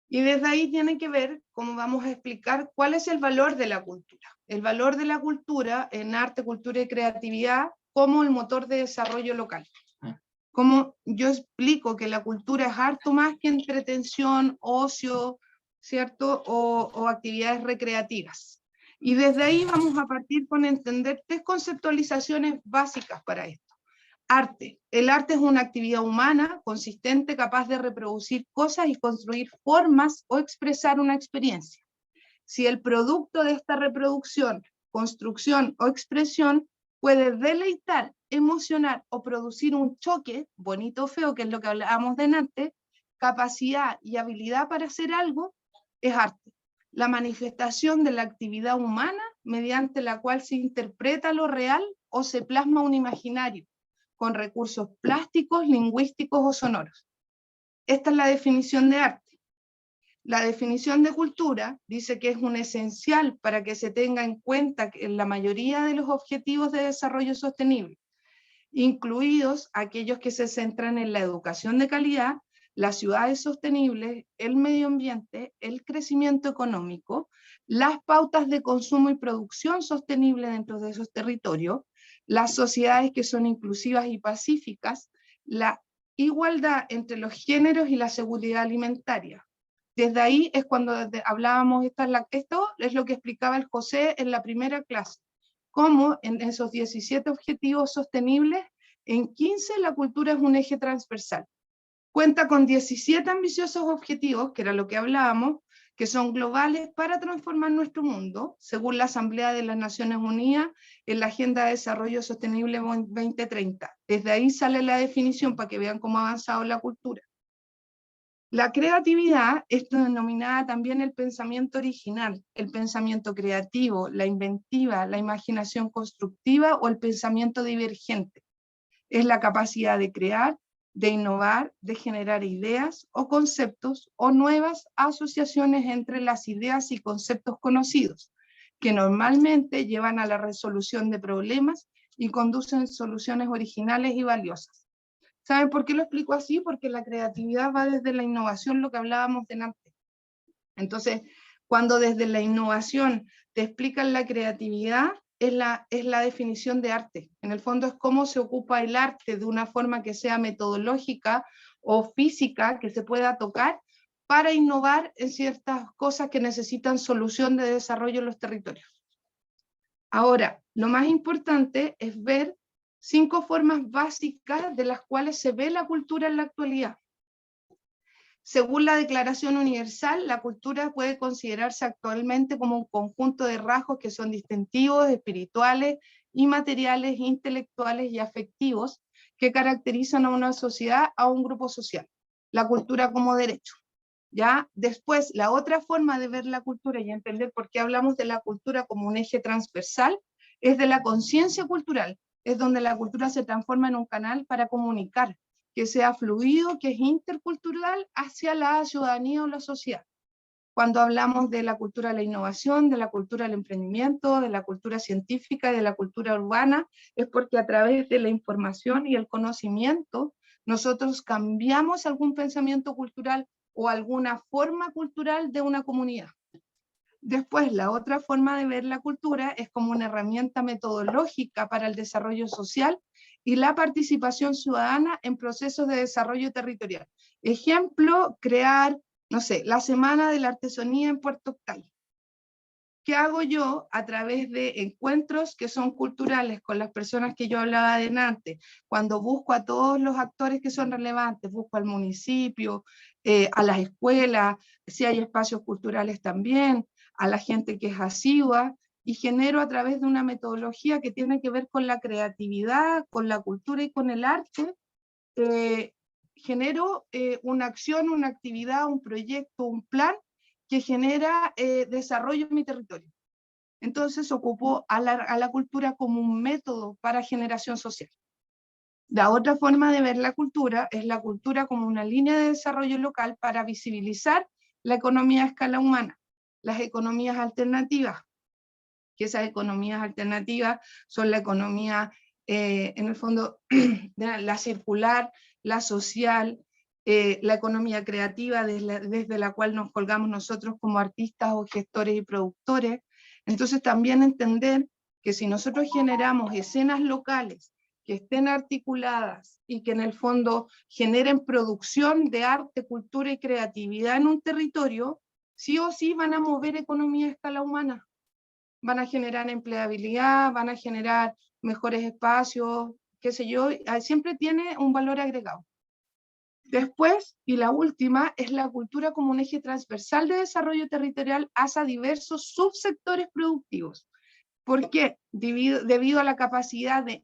Y desde ahí tiene que ver cómo vamos a explicar cuál es el valor de la cultura. El valor de la cultura en arte, cultura y creatividad como el motor de desarrollo local. Como yo explico que la cultura es harto más que entretención, ocio, ¿cierto? O actividades recreativas. Y desde ahí vamos a partir con entender 3 conceptualizaciones básicas para esto. Arte. El arte es una actividad humana, consistente, capaz de reproducir cosas y construir formas o expresar una experiencia. Si el producto de esta reproducción, construcción o expresión puede deleitar, emocionar o producir un choque, bonito o feo, que es lo que hablábamos delante, capacidad y habilidad para hacer algo, es arte. La manifestación de la actividad humana mediante la cual se interpreta lo real o se plasma un imaginario, con recursos plásticos, lingüísticos o sonoros. Esta es la definición de arte. La definición de cultura dice que es un esencial para que se tenga en cuenta que en la mayoría de los objetivos de desarrollo sostenible, incluidos aquellos que se centran en la educación de calidad, las ciudades sostenibles, el medio ambiente, el crecimiento económico, las pautas de consumo y producción sostenible dentro de esos territorios, las sociedades que son inclusivas y pacíficas, la igualdad entre los géneros y la seguridad alimentaria. Desde ahí es cuando hablábamos, esto es lo que explicaba el José en la primera clase, cómo en esos 17 objetivos sostenibles, en 15 la cultura es un eje transversal. Cuenta con 17 ambiciosos objetivos, que era lo que hablábamos, que son globales para transformar nuestro mundo, según la Asamblea de las Naciones Unidas en la Agenda de Desarrollo Sostenible 2030. Desde ahí sale la definición para que vean cómo ha avanzado la cultura. La creatividad es denominada también el pensamiento original, el pensamiento creativo, la inventiva, la imaginación constructiva o el pensamiento divergente. Es la capacidad de crear, de innovar, de generar ideas o conceptos o nuevas asociaciones entre las ideas y conceptos conocidos, que normalmente llevan a la resolución de problemas y conducen soluciones originales y valiosas. ¿Saben por qué lo explico así? Porque la creatividad va desde la innovación, lo que hablábamos delante. Entonces, cuando desde la innovación te explican la creatividad, es la definición de arte. En el fondo es cómo se ocupa el arte de una forma que sea metodológica o física, que se pueda tocar, para innovar en ciertas cosas que necesitan solución de desarrollo en los territorios. Ahora, lo más importante es ver 5 formas básicas de las cuales se ve la cultura en la actualidad. Según la Declaración Universal, la cultura puede considerarse actualmente como un conjunto de rasgos que son distintivos, espirituales, inmateriales, intelectuales y afectivos que caracterizan a una sociedad, a un grupo social. La cultura como derecho. ¿Ya? Después, la otra forma de ver la cultura y entender por qué hablamos de la cultura como un eje transversal es de la conciencia cultural. Es donde la cultura se transforma en un canal para comunicar, que sea fluido, que es intercultural hacia la ciudadanía o la sociedad. Cuando hablamos de la cultura de la innovación, de la cultura del emprendimiento, de la cultura científica y de la cultura urbana, es porque a través de la información y el conocimiento, nosotros cambiamos algún pensamiento cultural o alguna forma cultural de una comunidad. Después, la otra forma de ver la cultura es como una herramienta metodológica para el desarrollo social y la participación ciudadana en procesos de desarrollo territorial. Ejemplo, crear, no sé, la Semana de la Artesanía en Puerto Octay. ¿Qué hago yo a través de encuentros que son culturales con las personas que yo hablaba adelante? Cuando busco a todos los actores que son relevantes, busco al municipio, a las escuelas, si hay espacios culturales también, a la gente que es asidua, y genero a través de una metodología que tiene que ver con la creatividad, con la cultura y con el arte, genero una acción, una actividad, un proyecto, un plan que genera desarrollo en mi territorio. Entonces ocupó a la cultura como un método para generación social. La otra forma de ver la cultura es la cultura como una línea de desarrollo local para visibilizar la economía a escala humana, las economías alternativas, que esas economías alternativas son la economía, en el fondo, la circular, la social, la economía creativa desde la cual nos colgamos nosotros como artistas o gestores y productores. Entonces también entender que si nosotros generamos escenas locales que estén articuladas y que en el fondo generen producción de arte, cultura y creatividad en un territorio, sí o sí van a mover economía a escala humana, van a generar empleabilidad, van a generar mejores espacios, qué sé yo, siempre tiene un valor agregado. Después, y la última, es la cultura como un eje transversal de desarrollo territorial hacia diversos subsectores productivos. ¿Por qué? Debido a la capacidad de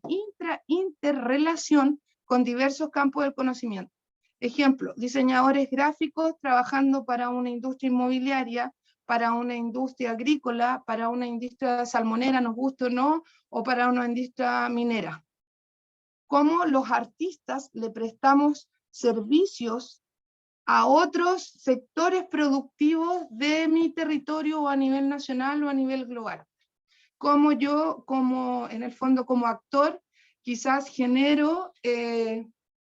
interrelación con diversos campos del conocimiento. Ejemplo, diseñadores gráficos trabajando para una industria inmobiliaria, para una industria agrícola, para una industria salmonera, nos guste o no, o para una industria minera. Cómo los artistas le prestamos servicios a otros sectores productivos de mi territorio o a nivel nacional o a nivel global. Como yo, en el fondo como actor, quizás genero,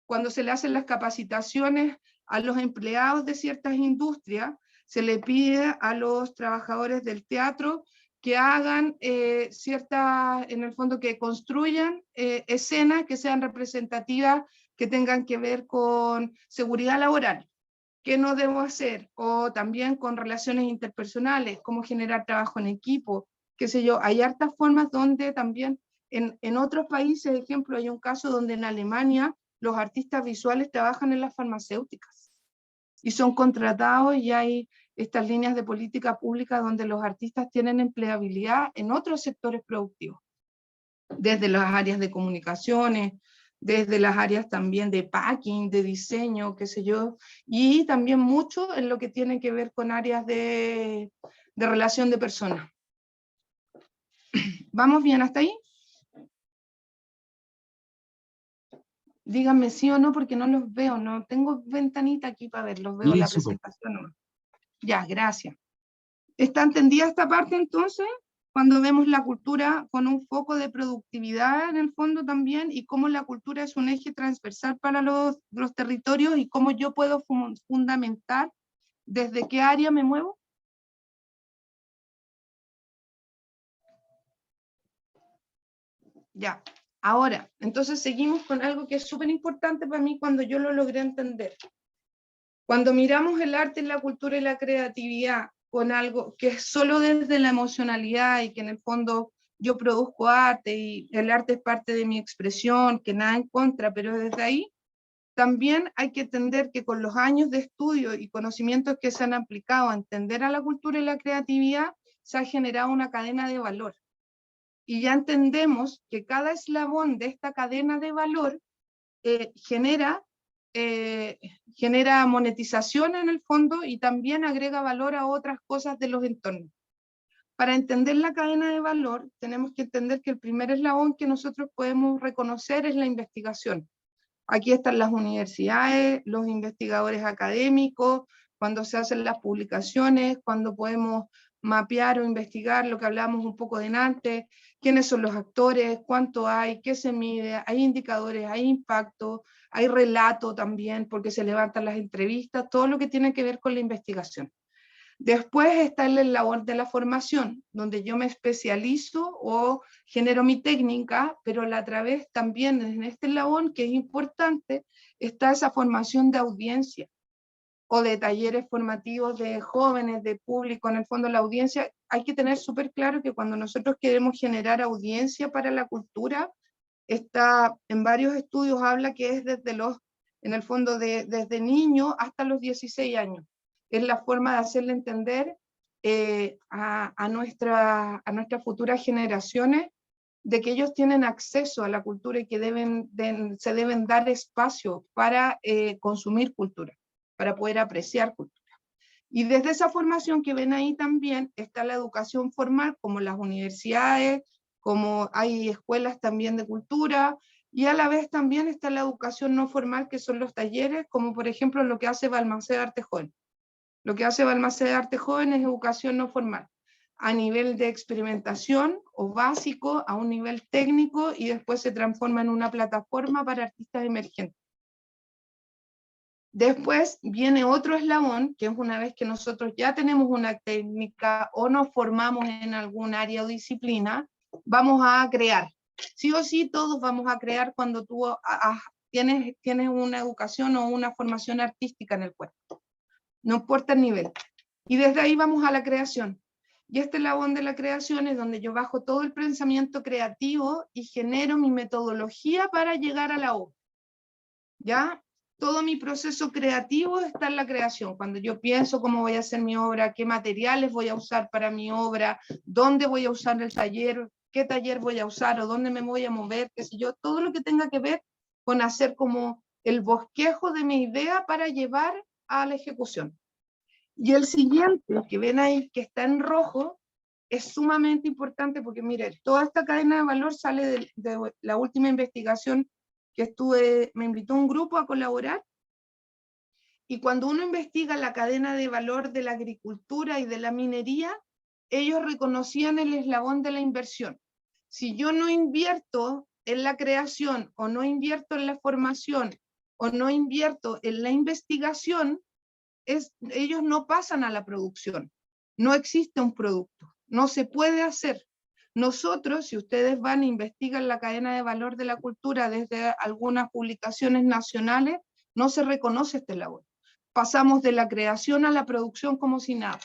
cuando se le hacen las capacitaciones a los empleados de ciertas industrias, se le pide a los trabajadores del teatro que hagan en el fondo que construyan escenas que sean representativas, que tengan que ver con seguridad laboral. ¿Qué no debo hacer? O también con relaciones interpersonales, cómo generar trabajo en equipo, qué sé yo. Hay hartas formas donde también en otros países, ejemplo, hay un caso donde en Alemania los artistas visuales trabajan en las farmacéuticas y son contratados, y hay estas líneas de política pública donde los artistas tienen empleabilidad en otros sectores productivos, desde las áreas de comunicaciones, desde las áreas también de packing, de diseño, qué sé yo, y también mucho en lo que tiene que ver con áreas de relación de personas. ¿Vamos bien hasta ahí? Díganme sí o no, porque no los veo, no tengo ventanita aquí para verlos, veo la presentación nomás. Ya, gracias. ¿Está entendida esta parte entonces? Cuando vemos la cultura con un foco de productividad en el fondo también, y cómo la cultura es un eje transversal para los territorios, y cómo yo puedo fundamentar desde qué área me muevo. Ya, ahora, entonces seguimos con algo que es súper importante para mí cuando yo lo logré entender. Cuando miramos el arte, la cultura y la creatividad con algo que es solo desde la emocionalidad, y que en el fondo yo produzco arte y el arte es parte de mi expresión, que nada en contra, pero desde ahí también hay que entender que con los años de estudio y conocimientos que se han aplicado a entender a la cultura y la creatividad, se ha generado una cadena de valor. Y ya entendemos que cada eslabón de esta cadena de valor genera monetización en el fondo, y también agrega valor a otras cosas de los entornos. Para entender la cadena de valor, tenemos que entender que el primer eslabón que nosotros podemos reconocer es la investigación. Aquí están las universidades, los investigadores académicos, cuando se hacen las publicaciones, cuando podemos mapear o investigar lo que hablamos un poco de antes, quiénes son los actores, cuánto hay, qué se mide, hay indicadores, hay impacto, hay relato también, porque se levantan las entrevistas, todo lo que tiene que ver con la investigación. Después está el labor de la formación, donde yo me especializo o genero mi técnica, pero a través también en este labor, que es importante, está esa formación de audiencia o de talleres formativos de jóvenes, de público. En el fondo, la audiencia, hay que tener súper claro que cuando nosotros queremos generar audiencia para la cultura, está en varios estudios, habla que es en el fondo, desde niño hasta los 16 años. Es la forma de hacerle entender a nuestras futuras generaciones de que ellos tienen acceso a la cultura y que se deben dar espacio para consumir cultura, para poder apreciar cultura. Y desde esa formación que ven ahí también está la educación formal, como las universidades, como hay escuelas también de cultura, y a la vez también está la educación no formal, que son los talleres, como por ejemplo lo que hace Balmaceda de Arte Joven. Lo que hace Balmaceda de Arte Joven es educación no formal, a nivel de experimentación o básico, a un nivel técnico, y después se transforma en una plataforma para artistas emergentes. Después viene otro eslabón, que es una vez que nosotros ya tenemos una técnica o nos formamos en algún área o disciplina, vamos a crear. Sí o sí, todos vamos a crear cuando tú tienes una educación o una formación artística en el cuerpo. No importa el nivel. Y desde ahí vamos a la creación. Y este eslabón de la creación es donde yo bajo todo el pensamiento creativo y genero mi metodología para llegar a la obra. ¿Ya? Todo mi proceso creativo está en la creación. Cuando yo pienso cómo voy a hacer mi obra, qué materiales voy a usar para mi obra, dónde voy a usar el taller, qué taller voy a usar o dónde me voy a mover, qué sé yo, todo lo que tenga que ver con hacer como el bosquejo de mi idea para llevar a la ejecución. Y el siguiente, que ven ahí, que está en rojo, es sumamente importante porque, mire, toda esta cadena de valor sale de la última investigación que me invitó un grupo a colaborar, Y cuando uno investiga la cadena de valor de la agricultura y de la minería, ellos reconocían el eslabón de la inversión. Si yo no invierto en la creación, o no invierto en la formación, o no invierto en la investigación, ellos no pasan a la producción. No existe un producto, no se puede hacer. Nosotros, si ustedes van e investigan la cadena de valor de la cultura desde algunas publicaciones nacionales, no se reconoce este labor. Pasamos de la creación a la producción como si nada.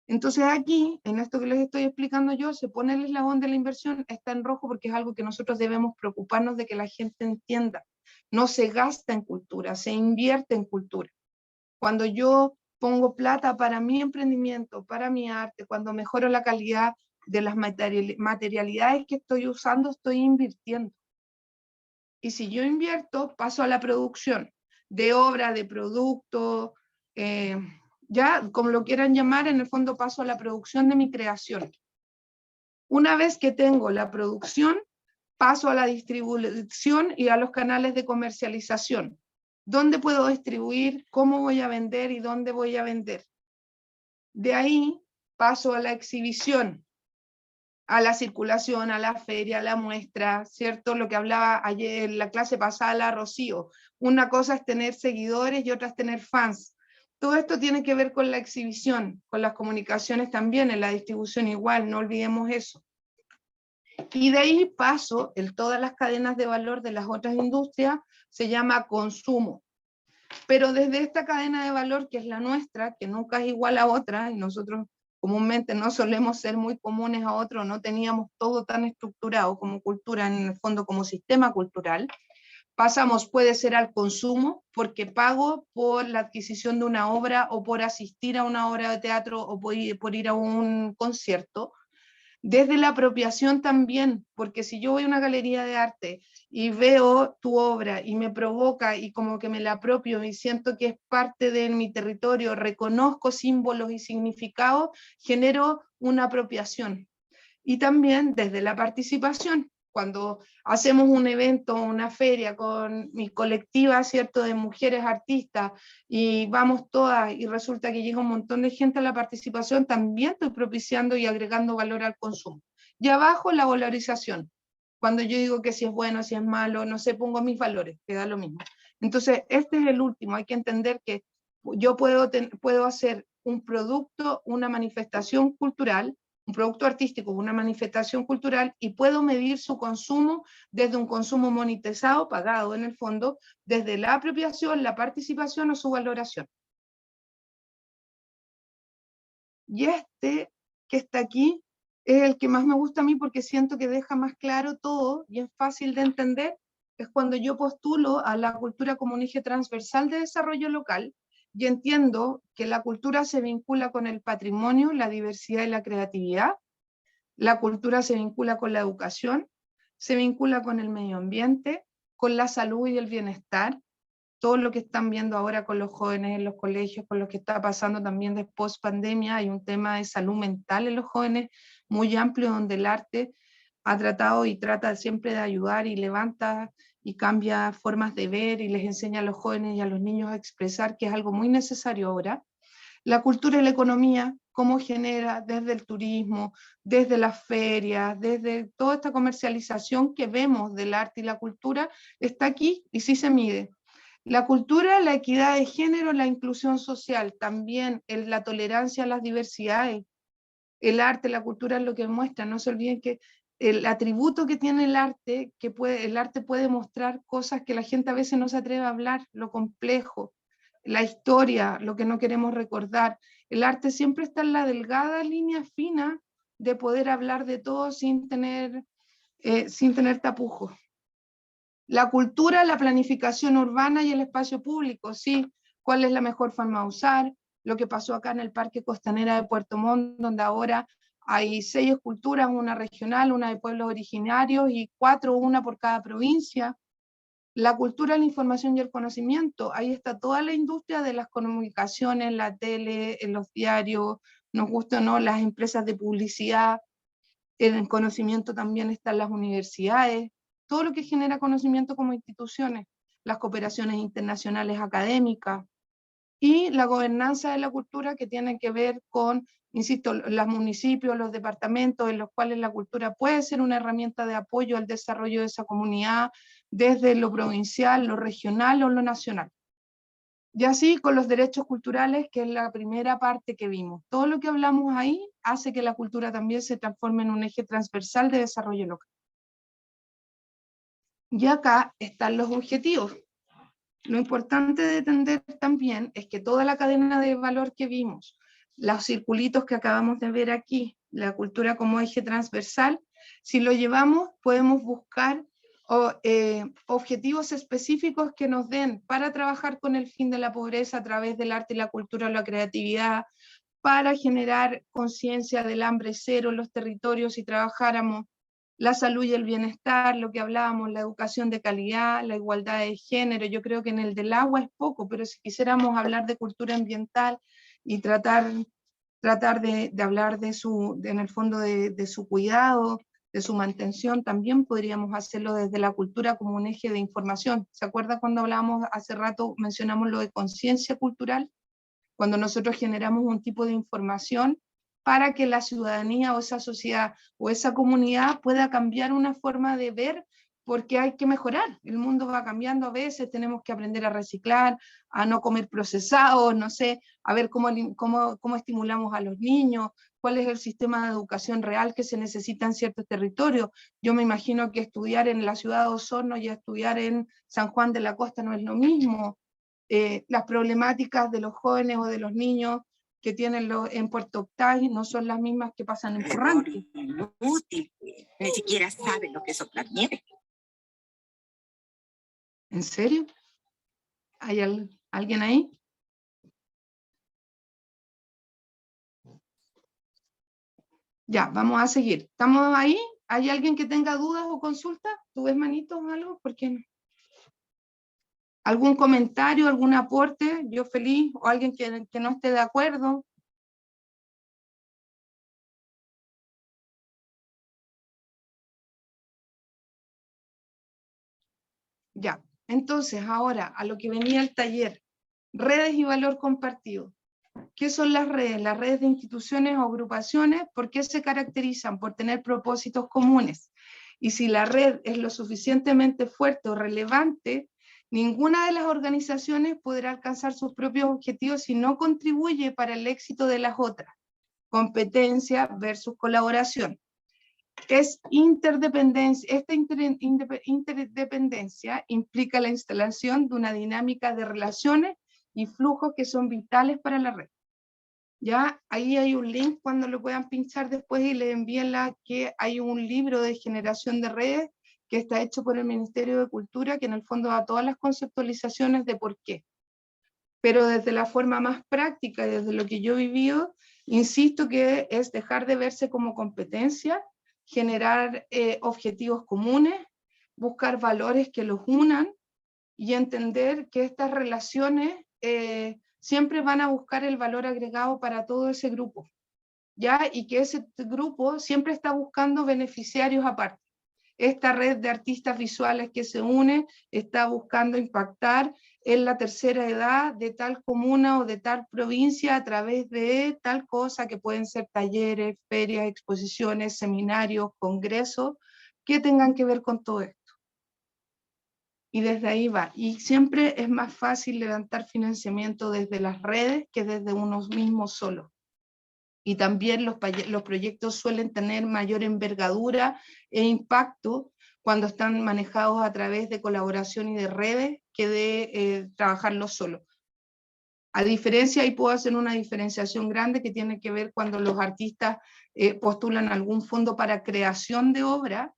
Entonces aquí, en esto que les estoy explicando yo, se pone el eslabón de la inversión, está en rojo porque es algo que nosotros debemos preocuparnos de que la gente entienda. No se gasta en cultura, se invierte en cultura. Cuando yo pongo plata para mi emprendimiento, para mi arte, cuando mejoro la calidad de las materialidades que estoy usando, estoy invirtiendo. Y si yo invierto, paso a la producción de obra, de producto, ya como lo quieran llamar, en el fondo paso a la producción de mi creación. Una vez que tengo la producción, paso a la distribución y a los canales de comercialización. ¿Dónde puedo distribuir? ¿Cómo voy a vender? ¿Y dónde voy a vender? De ahí paso a la exhibición, a la circulación, a la feria, a la muestra, ¿cierto? Lo que hablaba ayer en la clase pasada la Rocío. Una cosa es tener seguidores y otra es tener fans. Todo esto tiene que ver con la exhibición, con las comunicaciones también, en la distribución igual, no olvidemos eso. Y de ahí paso, en todas las cadenas de valor de las otras industrias, se llama consumo. Pero desde esta cadena de valor, que es la nuestra, que nunca es igual a otra, y nosotros comúnmente no solemos ser muy comunes a otros, no teníamos todo tan estructurado como cultura, en el fondo como sistema cultural, pasamos, puede ser al consumo, porque pago por la adquisición de una obra, o por asistir a una obra de teatro, o por ir a un concierto. Desde la apropiación también, porque si yo voy a una galería de arte y veo tu obra y me provoca y como que me la apropio y siento que es parte de mi territorio, reconozco símbolos y significados, genero una apropiación. Y también desde la participación, cuando hacemos un evento, una feria con mi colectiva, ¿cierto?, de mujeres artistas, y vamos todas y resulta que llega un montón de gente a la participación, también estoy propiciando y agregando valor al consumo. Y abajo la valorización. Cuando yo digo que si es bueno, si es malo, no sé, pongo mis valores, que da lo mismo. Entonces, este es el último, hay que entender que yo puedo hacer un producto, una manifestación cultural, un producto artístico, una manifestación cultural, y puedo medir su consumo desde un consumo monetizado, pagado en el fondo, desde la apropiación, la participación o su valoración. Y este que está aquí es el que más me gusta a mí porque siento que deja más claro todo y es fácil de entender. Es cuando yo postulo a la cultura como un eje transversal de desarrollo local y entiendo que la cultura se vincula con el patrimonio, la diversidad y la creatividad. La cultura se vincula con la educación, se vincula con el medio ambiente, con la salud y el bienestar. Todo lo que están viendo ahora con los jóvenes en los colegios, con lo que está pasando también después pandemia, hay un tema de salud mental en los jóvenes muy amplio, donde el arte ha tratado y trata siempre de ayudar y levanta y cambia formas de ver y les enseña a los jóvenes y a los niños a expresar, que es algo muy necesario ahora. La cultura y la economía, cómo genera desde el turismo, desde las ferias, desde toda esta comercialización que vemos del arte y la cultura, está aquí y sí se mide. La cultura, la equidad de género, la inclusión social, también la tolerancia a las diversidades. El arte, la cultura es lo que muestra. No se olviden que el atributo que tiene el arte, el arte puede mostrar cosas que la gente a veces no se atreve a hablar, lo complejo, la historia, lo que no queremos recordar. El arte siempre está en la delgada línea fina de poder hablar de todo sin tener tapujos. La cultura, la planificación urbana y el espacio público, sí. ¿Cuál es la mejor forma de usar? Lo que pasó acá en el Parque Costanera de Puerto Montt, donde ahora hay 6 esculturas, una regional, una de pueblos originarios y 4, una por cada provincia. La cultura, la información y el conocimiento, ahí está toda la industria de las comunicaciones, la tele, en los diarios, nos gusta o no, las empresas de publicidad. En el conocimiento también están las universidades, todo lo que genera conocimiento como instituciones, las cooperaciones internacionales académicas, y la gobernanza de la cultura, que tiene que ver con, insisto, los municipios, los departamentos en los cuales la cultura puede ser una herramienta de apoyo al desarrollo de esa comunidad desde lo provincial, lo regional o lo nacional. Y así con los derechos culturales, que es la primera parte que vimos. Todo lo que hablamos ahí hace que la cultura también se transforme en un eje transversal de desarrollo local. Y acá están los objetivos. Lo importante de entender también es que toda la cadena de valor que vimos, los circulitos que acabamos de ver aquí, la cultura como eje transversal, si lo llevamos podemos buscar objetivos específicos que nos den para trabajar con el fin de la pobreza a través del arte y la cultura o la creatividad, para generar conciencia del hambre cero en los territorios y trabajáramos la salud y el bienestar, lo que hablábamos, la educación de calidad, la igualdad de género. Yo creo que en el del agua es poco, pero si quisiéramos hablar de cultura ambiental y tratar de hablar en el fondo de su cuidado, de su mantención, también podríamos hacerlo desde la cultura como un eje de información. ¿Se acuerda cuando hablábamos hace rato, mencionamos lo de conciencia cultural? Cuando nosotros generamos un tipo de información para que la ciudadanía o esa sociedad o esa comunidad pueda cambiar una forma de ver, porque hay que mejorar. El mundo va cambiando a veces, tenemos que aprender a reciclar, a no comer procesados, no sé, a ver cómo estimulamos a los niños, cuál es el sistema de educación real que se necesita en ciertos territorios. Yo me imagino que estudiar en la ciudad de Osorno y estudiar en San Juan de la Costa no es lo mismo. Las problemáticas de los jóvenes o de los niños que tienen en Puerto Octay no son las mismas que pasan en Purranque. Inútil, ni siquiera saben lo que es soplar nieve. ¿En serio? ¿Hay alguien ahí? Ya, vamos a seguir. ¿Estamos ahí? ¿Hay alguien que tenga dudas o consultas? ¿Tú ves manitos o algo? ¿Por qué no? ¿Algún comentario, algún aporte? Yo feliz, o alguien que no esté de acuerdo. Ya, entonces ahora a lo que venía el taller, redes y valor compartido. ¿Qué son las redes? Las redes de instituciones o agrupaciones, ¿por qué se caracterizan? Por tener propósitos comunes. Y si la red es lo suficientemente fuerte o relevante, ninguna de las organizaciones podrá alcanzar sus propios objetivos si no contribuye para el éxito de las otras. Competencia versus colaboración. Es interdependencia. Esta interdependencia implica la instalación de una dinámica de relaciones y flujos que son vitales para la red. Ya, ahí hay un link cuando lo puedan pinchar después y le envíen que hay un libro de generación de redes que está hecho por el Ministerio de Cultura, que en el fondo da todas las conceptualizaciones de por qué. Pero desde la forma más práctica y desde lo que yo he vivido, insisto que es dejar de verse como competencia, generar objetivos comunes, buscar valores que los unan y entender que estas relaciones siempre van a buscar el valor agregado para todo ese grupo, ¿ya? Y que ese grupo siempre está buscando beneficiarios aparte. Esta red de artistas visuales que se une está buscando impactar en la tercera edad de tal comuna o de tal provincia a través de tal cosa que pueden ser talleres, ferias, exposiciones, seminarios, congresos, que tengan que ver con todo esto. Y desde ahí va. Y siempre es más fácil levantar financiamiento desde las redes que desde unos mismos solos. Y también los proyectos suelen tener mayor envergadura e impacto cuando están manejados a través de colaboración y de redes que de trabajarlos solos. A diferencia, ahí puedo hacer una diferenciación grande que tiene que ver cuando los artistas postulan algún fondo para creación de obra.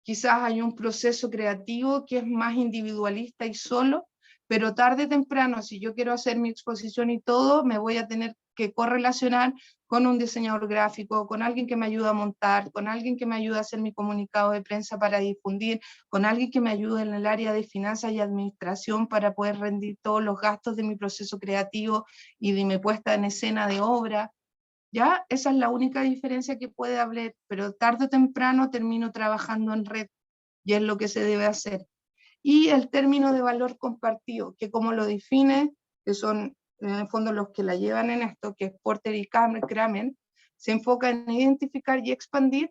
Quizás hay un proceso creativo que es más individualista y solo, pero tarde o temprano, si yo quiero hacer mi exposición y todo, me voy a tener que correlacionar con un diseñador gráfico, con alguien que me ayude a montar, con alguien que me ayude a hacer mi comunicado de prensa para difundir, con alguien que me ayude en el área de finanzas y administración para poder rendir todos los gastos de mi proceso creativo y de mi puesta en escena de obra. ¿Ya? Esa es la única diferencia que puede haber, pero tarde o temprano termino trabajando en red, y es lo que se debe hacer. Y el término de valor compartido, que como lo define, que son en el fondo los que la llevan en esto, que es Porter y Kramen, se enfoca en identificar y expandir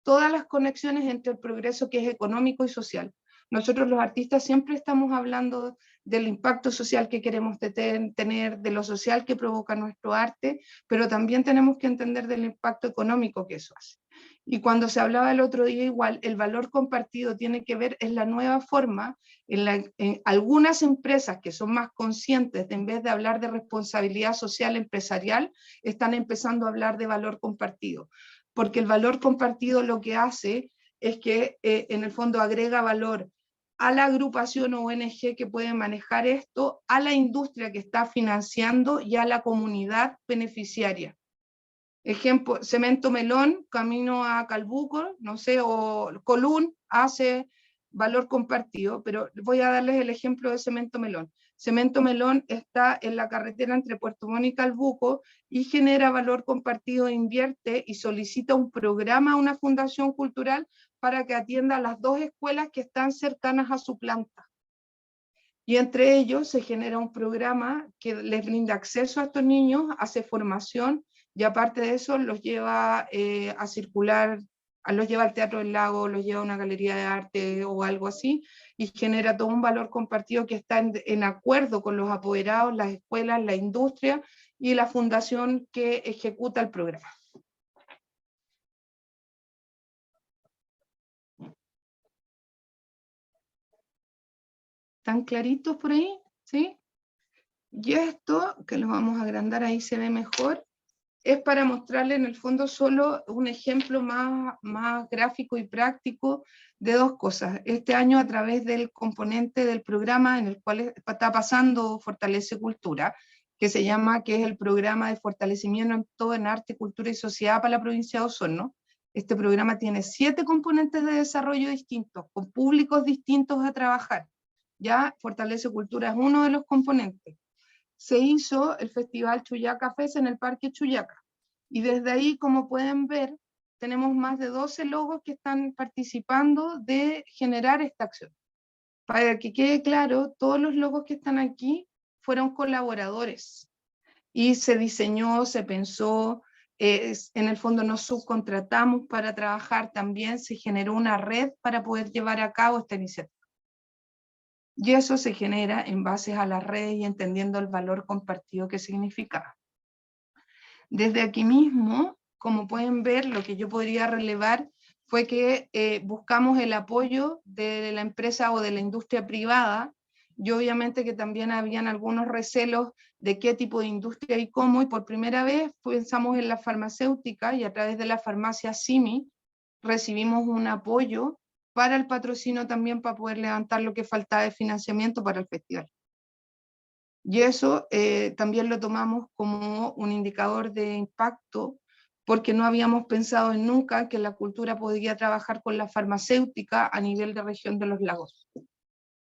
todas las conexiones entre el progreso que es económico y social. Nosotros los artistas siempre estamos hablando del impacto social que queremos tener, de lo social que provoca nuestro arte, pero también tenemos que entender del impacto económico que eso hace. Y cuando se hablaba el otro día igual, el valor compartido tiene que ver, es la nueva forma en algunas empresas que son más conscientes, en vez de hablar de responsabilidad social empresarial, están empezando a hablar de valor compartido. Porque el valor compartido lo que hace es que en el fondo agrega valor a la agrupación o ONG que puede manejar esto, a la industria que está financiando y a la comunidad beneficiaria. Ejemplo, Cemento Melón, camino a Calbuco, no sé, o Colún hace valor compartido, pero voy a darles el ejemplo de Cemento Melón. Cemento Melón está en la carretera entre Puerto Montt y Calbuco y genera valor compartido, invierte y solicita un programa a una fundación cultural para que atienda a las 2 escuelas que están cercanas a su planta. Y entre ellos se genera un programa que les brinda acceso a estos niños, hace formación, y aparte de eso los lleva a circular, los lleva al Teatro del Lago, los lleva a una galería de arte o algo así, y genera todo un valor compartido que está en acuerdo con los apoderados, las escuelas, la industria y la fundación que ejecuta el programa. ¿Están claritos por ahí? ¿Sí? Y esto, que lo vamos a agrandar, ahí se ve mejor, es para mostrarle en el fondo solo un ejemplo más gráfico y práctico de 2 cosas. Este año a través del componente del programa en el cual está pasando Fortalece Cultura, que se llama, que es el programa de fortalecimiento en arte, cultura y sociedad para la provincia de Osorno. Este programa tiene 7 componentes de desarrollo distintos, con públicos distintos a trabajar. Ya Fortalece Cultura es uno de los componentes. Se hizo el Festival Chuyaca Fest en el Parque Chuyaca. Y desde ahí, como pueden ver, tenemos más de 12 logos que están participando de generar esta acción. Para que quede claro, todos los logos que están aquí fueron colaboradores. Y se diseñó, se pensó, en el fondo nos subcontratamos para trabajar también, se generó una red para poder llevar a cabo esta iniciativa. Y eso se genera en base a las redes y entendiendo el valor compartido que significa. Desde aquí mismo, como pueden ver, lo que yo podría relevar fue que buscamos el apoyo de la empresa o de la industria privada, y obviamente que también habían algunos recelos de qué tipo de industria y cómo, y por primera vez pensamos en la farmacéutica, y a través de la farmacia Simi recibimos un apoyo para el patrocinio también para poder levantar lo que faltaba de financiamiento para el festival. Y eso también lo tomamos como un indicador de impacto, porque no habíamos pensado en nunca que la cultura podría trabajar con la farmacéutica a nivel de región de los lagos.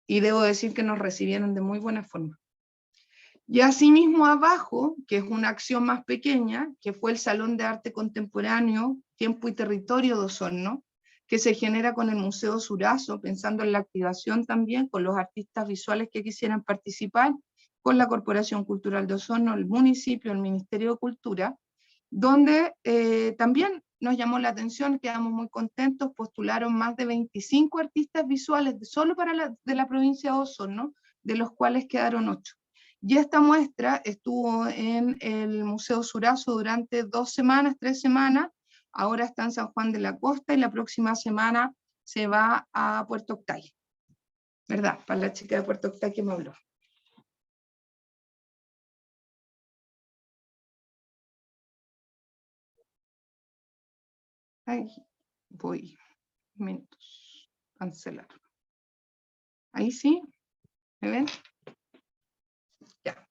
Y debo decir que nos recibieron de muy buena forma. Y asimismo abajo, que es una acción más pequeña, que fue el Salón de Arte Contemporáneo, Tiempo y Territorio de Osorno, que se genera con el Museo Surazo, pensando en la activación también con los artistas visuales que quisieran participar, con la Corporación Cultural de Osorno, el municipio, el Ministerio de Cultura, donde también nos llamó la atención, quedamos muy contentos, postularon más de 25 artistas visuales solo de la provincia de Osorno, de los cuales quedaron 8. Y esta muestra estuvo en el Museo Surazo durante 2 semanas, 3 semanas, ahora está en San Juan de la Costa y la próxima semana se va a Puerto Octay. ¿Verdad? Para la chica de Puerto Octay que me habló. Ahí voy. Minutos. Cancelar. Ahí sí. ¿Me ven? Ya.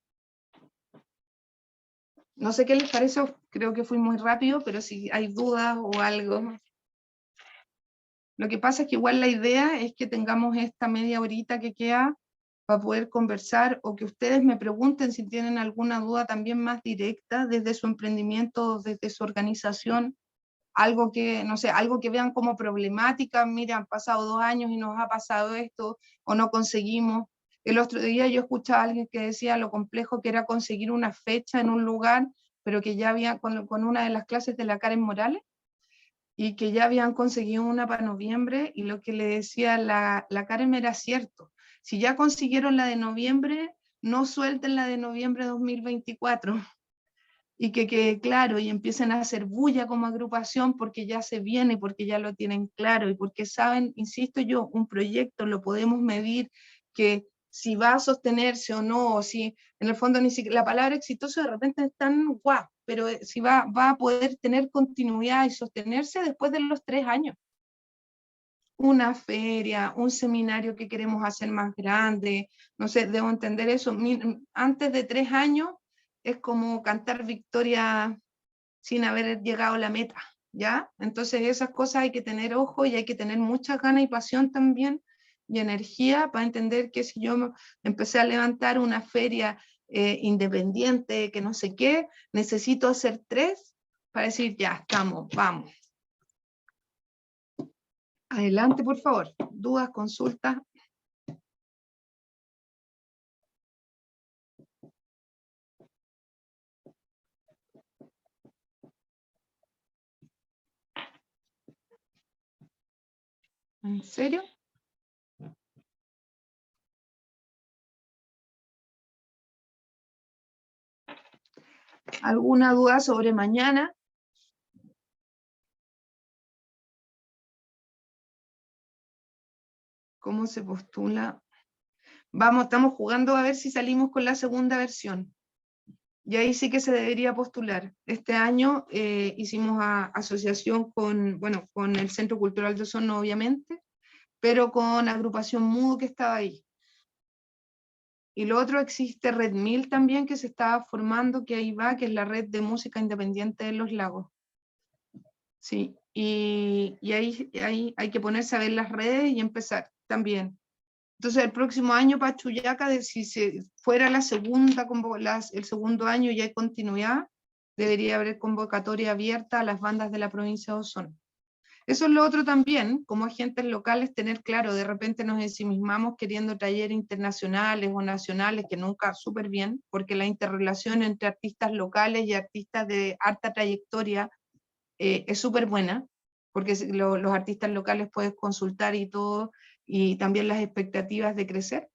No sé qué les parece, creo que fui muy rápido, pero si hay dudas o algo. Lo que pasa es que igual la idea es que tengamos esta media horita que queda para poder conversar, o que ustedes me pregunten si tienen alguna duda también más directa desde su emprendimiento, desde su organización, algo que, no sé, algo que vean como problemática. Mira, han pasado 2 años y nos ha pasado esto, o no conseguimos. El otro día yo escuchaba a alguien que decía lo complejo que era conseguir una fecha en un lugar, pero que ya había, con una de las clases de la Karen Morales, y que ya habían conseguido una para noviembre, y lo que le decía la Karen era cierto. Si ya consiguieron la de noviembre, no suelten la de noviembre de 2024. Y que claro, y empiecen a hacer bulla como agrupación porque ya se viene, porque ya lo tienen claro, y porque saben, insisto yo, un proyecto lo podemos medir, que si va a sostenerse o no, o si en el fondo ni siquiera, la palabra exitoso de repente es tan guau, pero si va a poder tener continuidad y sostenerse después de los 3 años. Una feria, un seminario que queremos hacer más grande, no sé, debo entender eso. Antes de 3 años es como cantar victoria sin haber llegado a la meta, ¿ya? Entonces esas cosas hay que tener ojo y hay que tener mucha ganas y pasión también y energía para entender que si yo empecé a levantar una feria independiente, que no sé qué, necesito hacer 3 para decir, ya, estamos, vamos. Adelante, por favor. Dudas, consultas. ¿En serio? ¿Alguna duda sobre mañana? ¿Cómo se postula? Vamos, estamos jugando a ver si salimos con la segunda versión. Y ahí sí que se debería postular. Este año hicimos asociación con, bueno, con el Centro Cultural de Osorno, obviamente, pero con Agrupación Mudo que estaba ahí. Y lo otro, existe Red 1000 también, que se estaba formando, que ahí va, que es la red de música independiente de Los Lagos. Sí, y ahí hay que ponerse a ver las redes y empezar también. Entonces el próximo año para Chuyaca, si se fuera la segunda, el segundo año y hay continuidad, debería haber convocatoria abierta a las bandas de la provincia de Osorno. Eso es lo otro también, como agentes locales, tener claro, de repente nos ensimismamos queriendo talleres internacionales o nacionales, que nunca súper bien, porque la interrelación entre artistas locales y artistas de alta trayectoria es súper buena, porque los artistas locales puedes consultar y todo, y también las expectativas de crecer,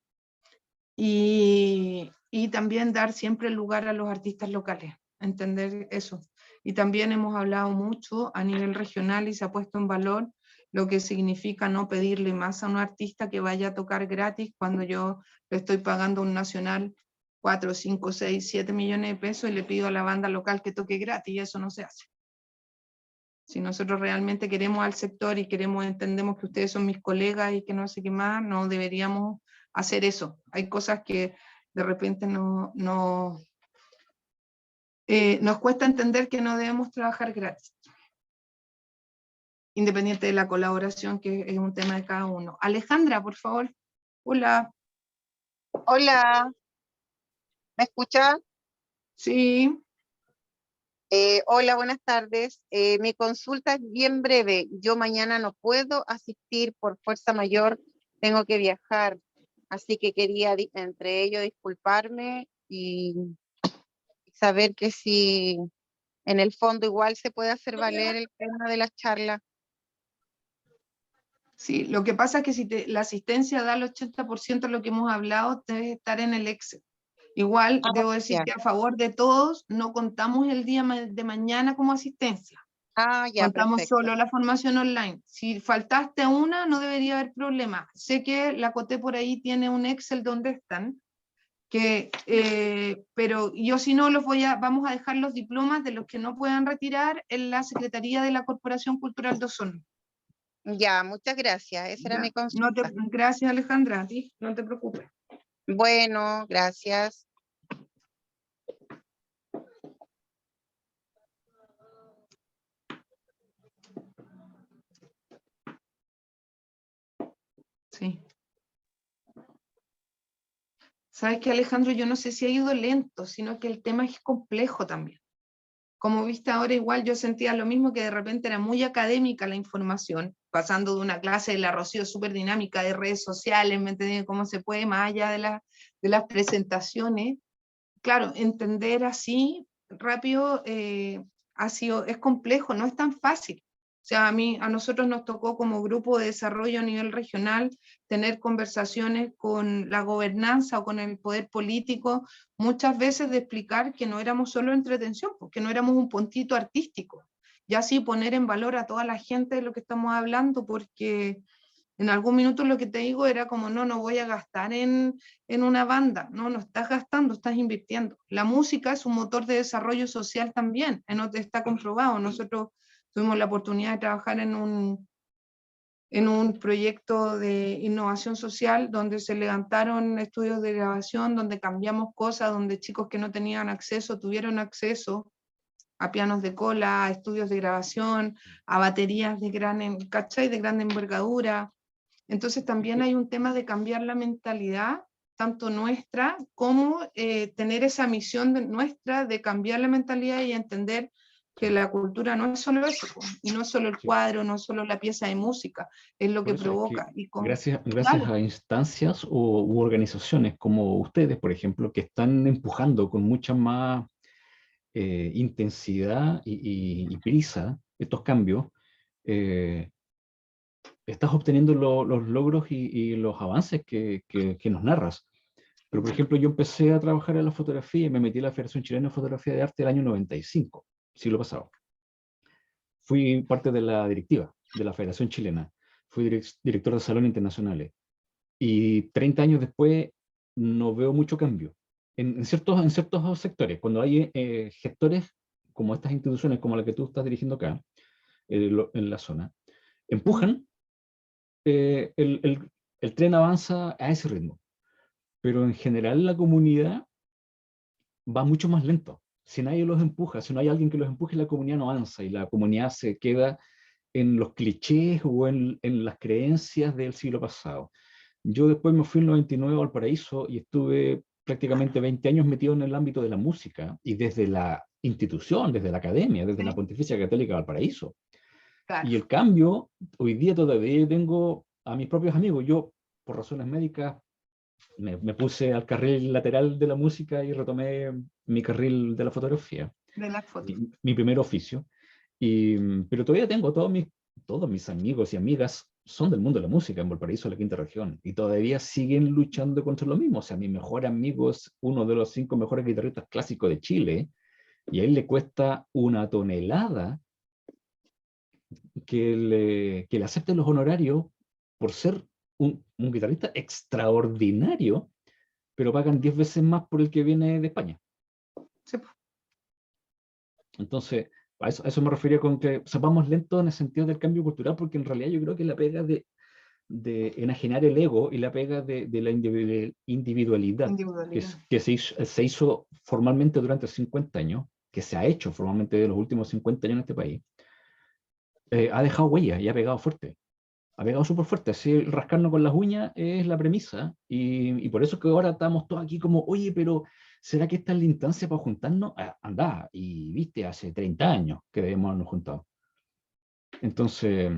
y también dar siempre lugar a los artistas locales, entender eso. Y también hemos hablado mucho a nivel regional y se ha puesto en valor lo que significa no pedirle más a un artista que vaya a tocar gratis cuando yo le estoy pagando a un nacional 4, 5, 6, 7 millones de pesos y le pido a la banda local que toque gratis, y eso no se hace. Si nosotros realmente queremos al sector y entendemos que ustedes son mis colegas y que no sé qué más, no deberíamos hacer eso. Hay cosas que de repente nos cuesta entender que no debemos trabajar gratis, independiente de la colaboración, que es un tema de cada uno. Alejandra, por favor. Hola. Hola, ¿me escucha? Sí. Hola, buenas tardes. Mi consulta es bien breve. Yo mañana no puedo asistir por fuerza mayor, tengo que viajar, así que quería entre ellos disculparme y saber que si en el fondo igual se puede hacer valer el tema de las charlas. Sí, lo que pasa es que si la asistencia da el 80% de lo que hemos hablado, debe estar en el Excel. Igual, debo decir ya. que a favor de todos, no contamos el día de mañana como asistencia. Ya, Contamos perfecto. solo la formación online. Si faltaste una, no debería haber problema. Sé que la Coté por ahí tiene un Excel donde están, pero yo si no vamos a dejar los diplomas de los que no puedan retirar en la Secretaría de la Corporación Cultural de Osorno. Ya, muchas gracias. Esa era mi consulta. Gracias, Alejandra, a ti, no te preocupes. Bueno, gracias. Sí. ¿Sabes qué, Alejandro? Yo no sé si ha ido lento, sino que el tema es complejo también. como viste ahora, igual yo sentía lo mismo, que de repente era muy académica la información, pasando de una clase de la Rocío súper dinámica de redes sociales, ¿me entiendes? Cómo se puede, más allá de las presentaciones. Claro, entender así rápido es complejo, no es tan fácil. O sea, a nosotros nos tocó como grupo de desarrollo a nivel regional tener conversaciones con la gobernanza o con el poder político, muchas veces de explicar que no éramos solo entretención, porque no éramos un puntito artístico. Y así poner en valor a toda la gente de lo que estamos hablando, porque en algún minuto lo que te digo era como, no voy a gastar en una banda. No estás gastando, estás invirtiendo. La música es un motor de desarrollo social también, está comprobado. Nosotros tuvimos la oportunidad de trabajar en un proyecto de innovación social donde se levantaron estudios de grabación, donde cambiamos cosas, donde chicos que no tenían acceso tuvieron acceso a pianos de cola, a estudios de grabación, a baterías de ¿cachai? De gran envergadura. Entonces también hay un tema de cambiar la mentalidad, tanto nuestra como tener esa misión nuestra de cambiar la mentalidad y entender que la cultura no es solo eso, y no es solo el cuadro, no es solo la pieza de música, es lo que provoca. Gracias Claro. a instancias u organizaciones como ustedes, por ejemplo, que están empujando con mucha más intensidad y prisa estos cambios, estás obteniendo los logros y los avances que nos narras. Pero, por ejemplo, yo empecé a trabajar en la fotografía y me metí en la Federación Chilena de Fotografía de Arte el año 95, siglo pasado. Fui parte de la directiva de la Federación Chilena, fui director de salones internacionales. Y 30 años después no veo mucho cambio. En ciertos sectores, cuando hay gestores como estas instituciones, como la que tú estás dirigiendo acá, en la zona, empujan, el tren avanza a ese ritmo. Pero en general la comunidad va mucho más lento. Si nadie los empuja, si no hay alguien que los empuje, la comunidad no avanza y la comunidad se queda en los clichés o en las creencias del siglo pasado. Yo después me fui en el 99 a Valparaíso y estuve prácticamente 20 años metido en el ámbito de la música y desde la institución, desde la academia, desde la Pontificia Católica de Valparaíso. Claro. Y el cambio, hoy día todavía tengo a mis propios amigos. Yo, por razones médicas, me puse al carril lateral de la música y retomé mi carril de la fotografía, De la foto. mi primer oficio. Pero todavía tengo todos mis amigos y amigas son del mundo de la música en Valparaíso, la quinta región, y todavía siguen luchando contra lo mismo. O sea, mi mejor amigo es uno de los 5 mejores guitarristas clásicos de Chile, y a él le cuesta una tonelada que le acepten los honorarios por ser un guitarrista extraordinario, pero pagan 10 veces más por el que viene de España. Sí. Entonces, a eso me refería con que o sea, vamos lentos en el sentido del cambio cultural, porque en realidad yo creo que la pega de enajenar el ego y la pega de la individualidad, que se hizo formalmente durante 50 años, que se ha hecho formalmente de los últimos 50 años en este país, ha dejado huella y ha pegado fuerte. Ha pegado súper fuerte. Así, rascarnos con las uñas es la premisa, y por eso que ahora estamos todos aquí como, oye, pero ¿será que esta es la instancia para juntarnos? Andá, y viste, hace 30 años que debemos habernos juntado. Entonces,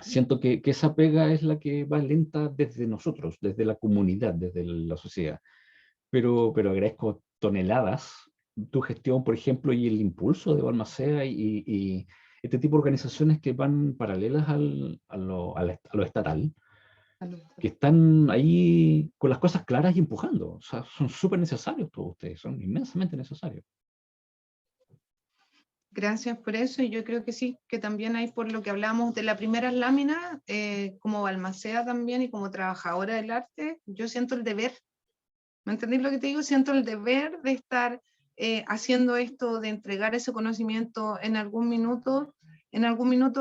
siento que esa pega es la que va lenta desde nosotros, desde la comunidad, desde la sociedad. Pero agradezco toneladas tu gestión, por ejemplo, y el impulso de Balmaceda y este tipo de organizaciones que van paralelas a lo estatal, que están ahí con las cosas claras y empujando. O sea, son súper necesarios todos ustedes, son inmensamente necesarios. Gracias por eso, y yo creo que sí, que también hay, por lo que hablamos de la primera lámina, como Balmaceda también y como trabajadora del arte, yo siento el deber, ¿me entendés lo que te digo? Siento el deber de estar haciendo esto, de entregar ese conocimiento en algún minuto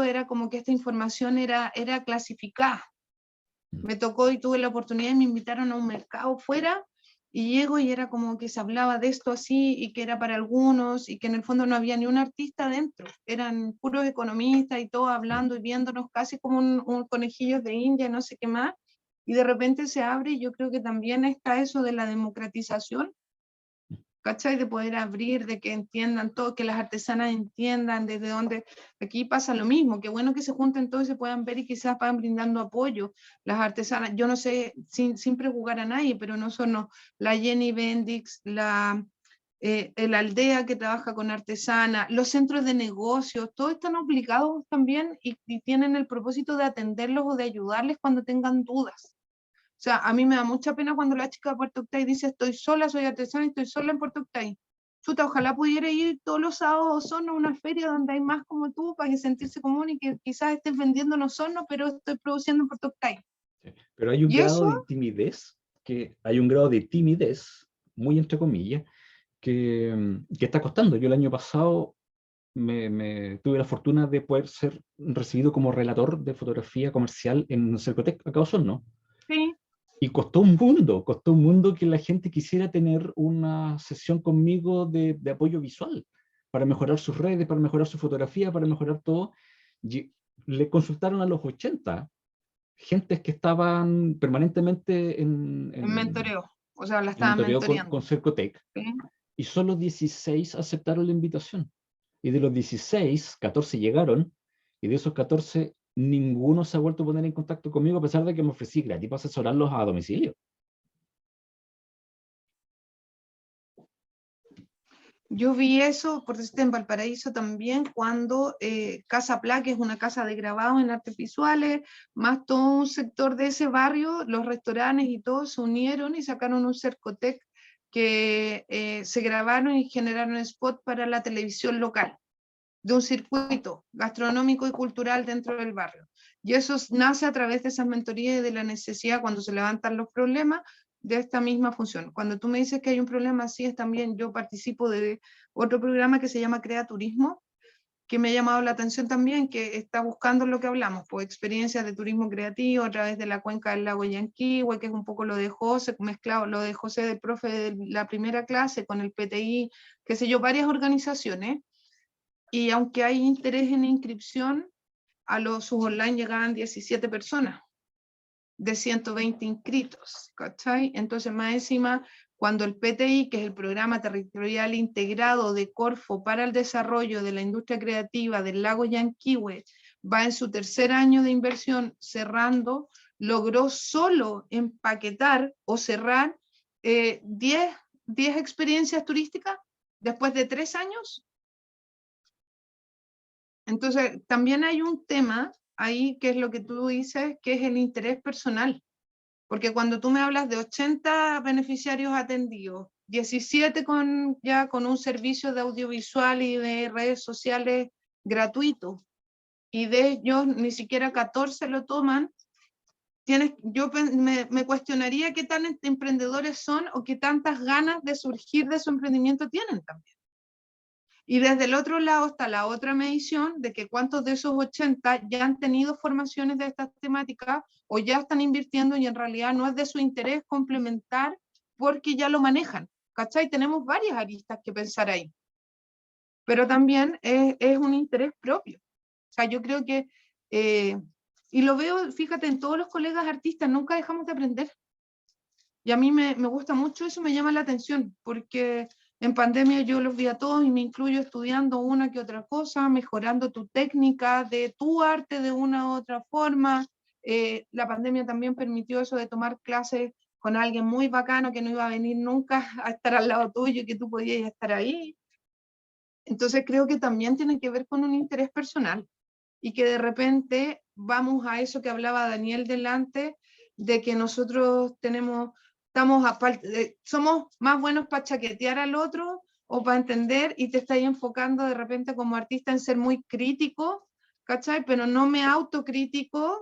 era como que esta información era clasificada. Me tocó y tuve la oportunidad y me invitaron a un mercado fuera, y llego y era como que se hablaba de esto así y que era para algunos y que en el fondo no había ni un artista dentro, eran puros economistas y todos hablando y viéndonos casi como un conejillos de India, no sé qué más, y de repente se abre, y yo creo que también está eso de la democratización, ¿cachai? De poder abrir, de que entiendan todo, que las artesanas entiendan desde dónde. Aquí pasa lo mismo, que bueno que se junten todos y se puedan ver y quizás vayan brindando apoyo. Las artesanas, yo no sé, sin prejuzgar a nadie, pero no son la Jenny Bendix, el Aldea que trabaja con artesanas, los centros de negocios, todos están obligados también y tienen el propósito de atenderlos o de ayudarles cuando tengan dudas. O sea, a mí me da mucha pena cuando la chica de Puerto Octay dice, estoy sola, soy artesana y estoy sola en Puerto Octay. Chuta, ojalá pudiera ir todos los sábados a Osorno a una feria donde hay más como tú para que sentirse común y que quizás estés vendiendo en Osorno, pero estoy produciendo en Puerto Octay. Sí. Pero hay un grado de timidez, muy entre comillas, que está costando. Yo el año pasado tuve la fortuna de poder ser recibido como relator de fotografía comercial en Cercotec, acá Osorno. Sí. Y costó un mundo que la gente quisiera tener una sesión conmigo de apoyo visual para mejorar sus redes, para mejorar su fotografía, para mejorar todo. Y le consultaron a los 80 gentes que estaban permanentemente en mentoreo, o sea, la estaban mentoreando. Con Cercotec, ¿sí? Y solo 16 aceptaron la invitación. Y de los 16, 14 llegaron, y de esos 14, ninguno se ha vuelto a poner en contacto conmigo a pesar de que me ofrecí gratis para asesorarlos a domicilio. Yo vi eso, por decirte, en Valparaíso también, cuando Casa Pla, que es una casa de grabado en artes visuales, más todo un sector de ese barrio, los restaurantes y todos se unieron y sacaron un Cercotec que se grabaron y generaron spot para la televisión local, de un circuito gastronómico y cultural dentro del barrio. Y eso nace a través de esas mentorías y de la necesidad, cuando se levantan los problemas, de esta misma función. Cuando tú me dices que hay un problema así, es también, yo participo de otro programa que se llama Crea Turismo, que me ha llamado la atención también, que está buscando lo que hablamos, pues experiencias de turismo creativo a través de la cuenca del lago Yanquihue, que es un poco lo de José, mezclado lo de José, del profe de la primera clase, con el PTI, qué sé yo, varias organizaciones, y aunque hay interés en inscripción, sus online llegaban 17 personas de 120 inscritos, ¿cachai? Entonces, más encima, cuando el PTI, que es el Programa Territorial Integrado de Corfo para el Desarrollo de la Industria Creativa del Lago Yanquihue, va en su tercer año de inversión cerrando, logró solo empaquetar o cerrar 10 experiencias turísticas después de 3 años. Entonces, también hay un tema ahí, que es lo que tú dices, que es el interés personal. Porque cuando tú me hablas de 80 beneficiarios atendidos, 17 ya con un servicio de audiovisual y de redes sociales gratuito, y de ellos ni siquiera 14 lo toman, yo me cuestionaría qué tan emprendedores son o qué tantas ganas de surgir de su emprendimiento tienen también. Y desde el otro lado está la otra medición de que cuántos de esos 80 ya han tenido formaciones de estas temáticas o ya están invirtiendo y en realidad no es de su interés complementar porque ya lo manejan. ¿Cachai? Tenemos varias aristas que pensar ahí. Pero también es un interés propio. O sea, yo creo que, y lo veo, fíjate, en todos los colegas artistas, nunca dejamos de aprender. Y a mí me gusta mucho eso, me llama la atención, porque en pandemia yo los vi a todos y me incluyo estudiando una que otra cosa, mejorando tu técnica de tu arte de una u otra forma. La pandemia también permitió eso de tomar clases con alguien muy bacano que no iba a venir nunca a estar al lado tuyo y que tú podías estar ahí. Entonces creo que también tiene que ver con un interés personal y que de repente vamos a eso que hablaba Daniel delante, de que nosotros somos más buenos para chaquetear al otro o para entender y te estáis enfocando de repente como artista en ser muy crítico, ¿cachai? Pero no me autocrítico.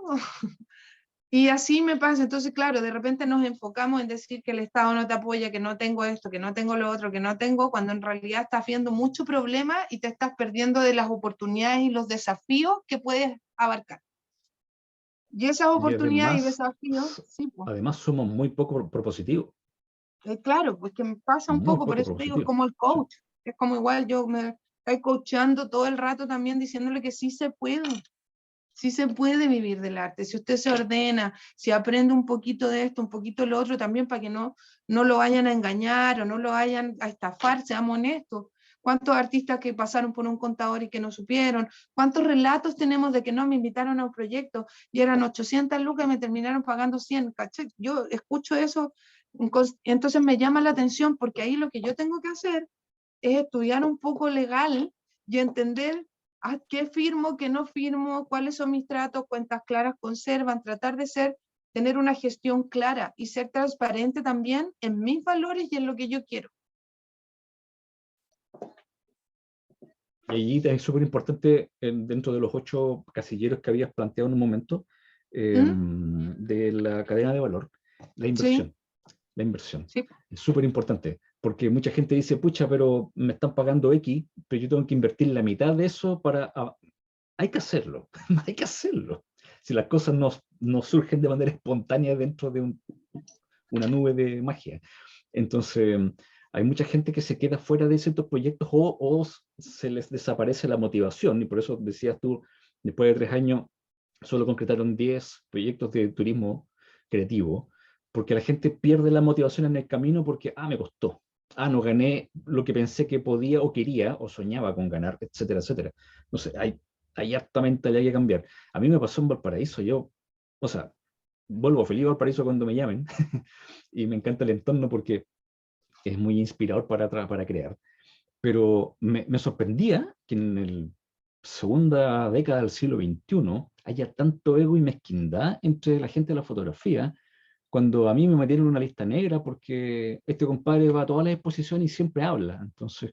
Y así me pasa, entonces claro, de repente nos enfocamos en decir que el Estado no te apoya, que no tengo esto, que no tengo lo otro, que no tengo, cuando en realidad estás viendo mucho problema y te estás perdiendo de las oportunidades y los desafíos que puedes abarcar. Y esas oportunidades y desafíos, sí, pues. Además somos muy poco propositivos. Claro, pues que me pasa un poco, por eso te digo, como el coach, sí. Es como igual yo me estoy coachando todo el rato también diciéndole que sí se puede. Sí se puede vivir del arte, si usted se ordena, si aprende un poquito de esto, un poquito de lo otro, también para que no lo vayan a engañar o no lo vayan a estafar, seamos honestos. ¿Cuántos artistas que pasaron por un contador y que no supieron? ¿Cuántos relatos tenemos de que no me invitaron a un proyecto y eran 800 lucas y me terminaron pagando 100? ¿Cachai? Yo escucho eso, entonces me llama la atención porque ahí lo que yo tengo que hacer es estudiar un poco legal y entender a qué firmo, qué no firmo, cuáles son mis tratos, cuentas claras conservan, tratar de tener una gestión clara y ser transparente también en mis valores y en lo que yo quiero. Y allí es súper importante, dentro de los 8 casilleros que habías planteado en un momento, de la cadena de valor, la inversión. Sí. La inversión. Sí. Es súper importante, porque mucha gente dice, pucha, pero me están pagando X, pero yo tengo que invertir la mitad de eso para... hay que hacerlo, hay que hacerlo. Si las cosas no surgen de manera espontánea dentro de una nube de magia. Entonces... hay mucha gente que se queda fuera de ciertos proyectos o se les desaparece la motivación, y por eso decías tú, después de 3 años, solo concretaron 10 proyectos de turismo creativo, porque la gente pierde la motivación en el camino porque, me costó, no gané lo que pensé que podía o quería o soñaba con ganar, etcétera, etcétera. No sé, hay harta mentalidad que cambiar. A mí me pasó en Valparaíso, vuelvo feliz a Valparaíso cuando me llamen, y me encanta el entorno porque es muy inspirador para crear. Pero me sorprendía que en la segunda década del siglo XXI haya tanto ego y mezquindad entre la gente de la fotografía, cuando a mí me metieron en una lista negra porque este compadre va a todas las exposiciones y siempre habla. Entonces,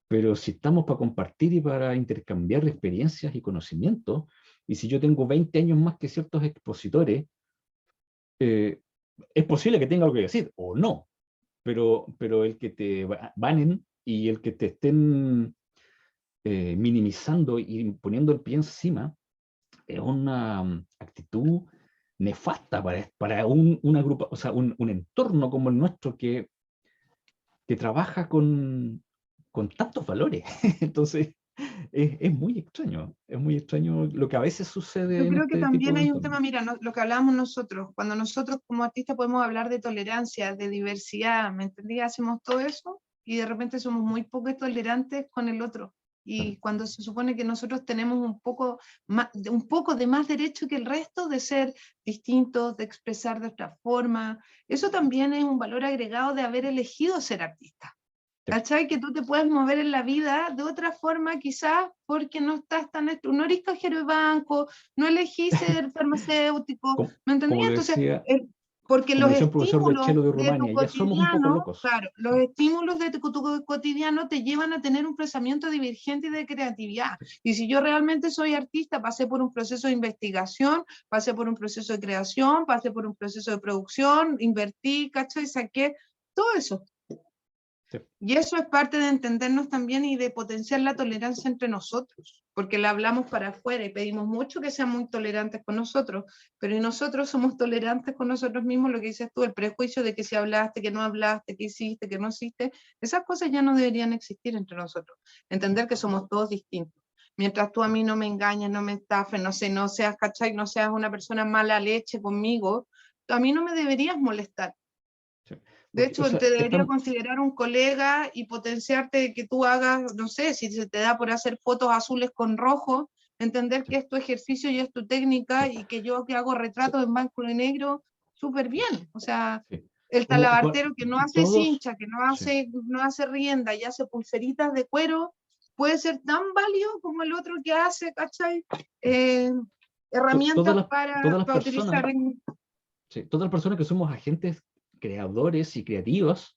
pero si estamos para compartir y para intercambiar experiencias y conocimientos, y si yo tengo 20 años más que ciertos expositores, es posible que tenga algo que decir, o no, pero el que te banen y el que te estén minimizando y poniendo el pie encima es una actitud nefasta para una grupa, o sea, un entorno como el nuestro que trabaja con tantos valores. Entonces, es muy extraño lo que a veces sucede. Yo creo que también hay un tema, mira, lo que hablamos nosotros, cuando nosotros como artistas podemos hablar de tolerancia, de diversidad, ¿me entendí? Hacemos todo eso y de repente somos muy poco tolerantes con el otro. Y cuando se supone que nosotros tenemos un poco de más derecho que el resto de ser distintos, de expresar de otra forma, eso también es un valor agregado de haber elegido ser artista. ¿Cachai? Que tú te puedes mover en la vida de otra forma, quizás porque no estás no eres cajero de banco, no elegís ser farmacéutico, ¿me entendí? Entonces, porque los estímulos de tu cotidiano, claro, los estímulos de tu cotidiano te llevan a tener un pensamiento divergente y de creatividad. Y si yo realmente soy artista, pasé por un proceso de investigación, pasé por un proceso de creación, pasé por un proceso de producción, invertí, ¿cachai? Saqué todo eso. Sí. Y eso es parte de entendernos también y de potenciar la tolerancia entre nosotros, porque la hablamos para afuera y pedimos mucho que sean muy tolerantes con nosotros, pero nosotros somos tolerantes con nosotros mismos, lo que dices tú, el prejuicio de que si hablaste, que no hablaste, que hiciste, que no hiciste, esas cosas ya no deberían existir entre nosotros, entender que somos todos distintos. Mientras tú a mí no me engañes, no me estafes, no seas, ¿cachai? No seas una persona mala leche conmigo, a mí no me deberías molestar. Sí. De hecho, te debería considerar un colega y potenciarte que tú hagas, no sé, si se te da por hacer fotos azules con rojo, entender que es tu ejercicio y es tu técnica y que yo que hago retratos en blanco y negro, súper bien. O sea, el talabartero que no hace cincha, que no hace rienda y hace pulseritas de cuero, puede ser tan válido como el otro que hace, ¿cachai? Herramientas para utilizar en... Sí, todas las personas que somos agentes creadores y creativas,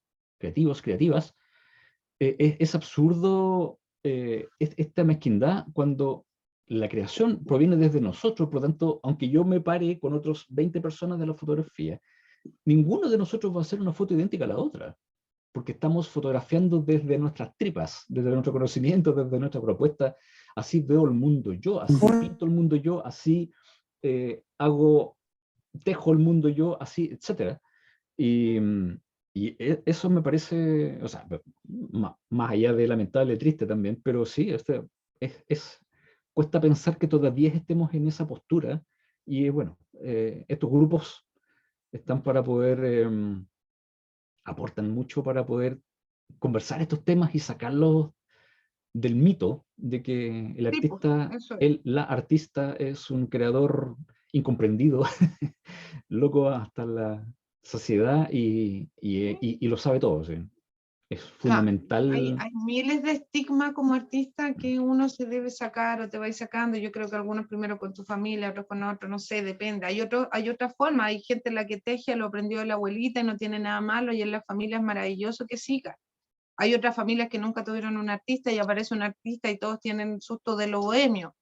es absurdo esta mezquindad cuando la creación proviene desde nosotros. Por lo tanto, aunque yo me pare con otros 20 personas de la fotografía, ninguno de nosotros va a hacer una foto idéntica a la otra, porque estamos fotografiando desde nuestras tripas, desde nuestro conocimiento, desde nuestra propuesta. Así veo el mundo yo, así pinto el mundo yo, así tejo el mundo yo, así, etcétera. Y eso me parece, o sea, más allá de lamentable, triste también, pero sí, es cuesta pensar que todavía estemos en esa postura, y bueno, estos grupos están para poder, aportan mucho para poder conversar estos temas y sacarlos del mito de que el Sí, pues, artista, eso es. la artista es un creador incomprendido, loco hasta la saciedad y lo sabe todo, ¿sí? Es Claro, fundamental. hay miles de estigmas como artista que uno se debe sacar o te va a ir sacando. Yo creo que algunos primero con tu familia, otros con otros, no sé, depende. Hay otra forma, hay gente en la que teje, lo aprendió de la abuelita y no tiene nada malo, y en la familia es maravilloso que siga. Hay otras familias que nunca tuvieron un artista y aparece un artista y todos tienen susto de lo bohemio,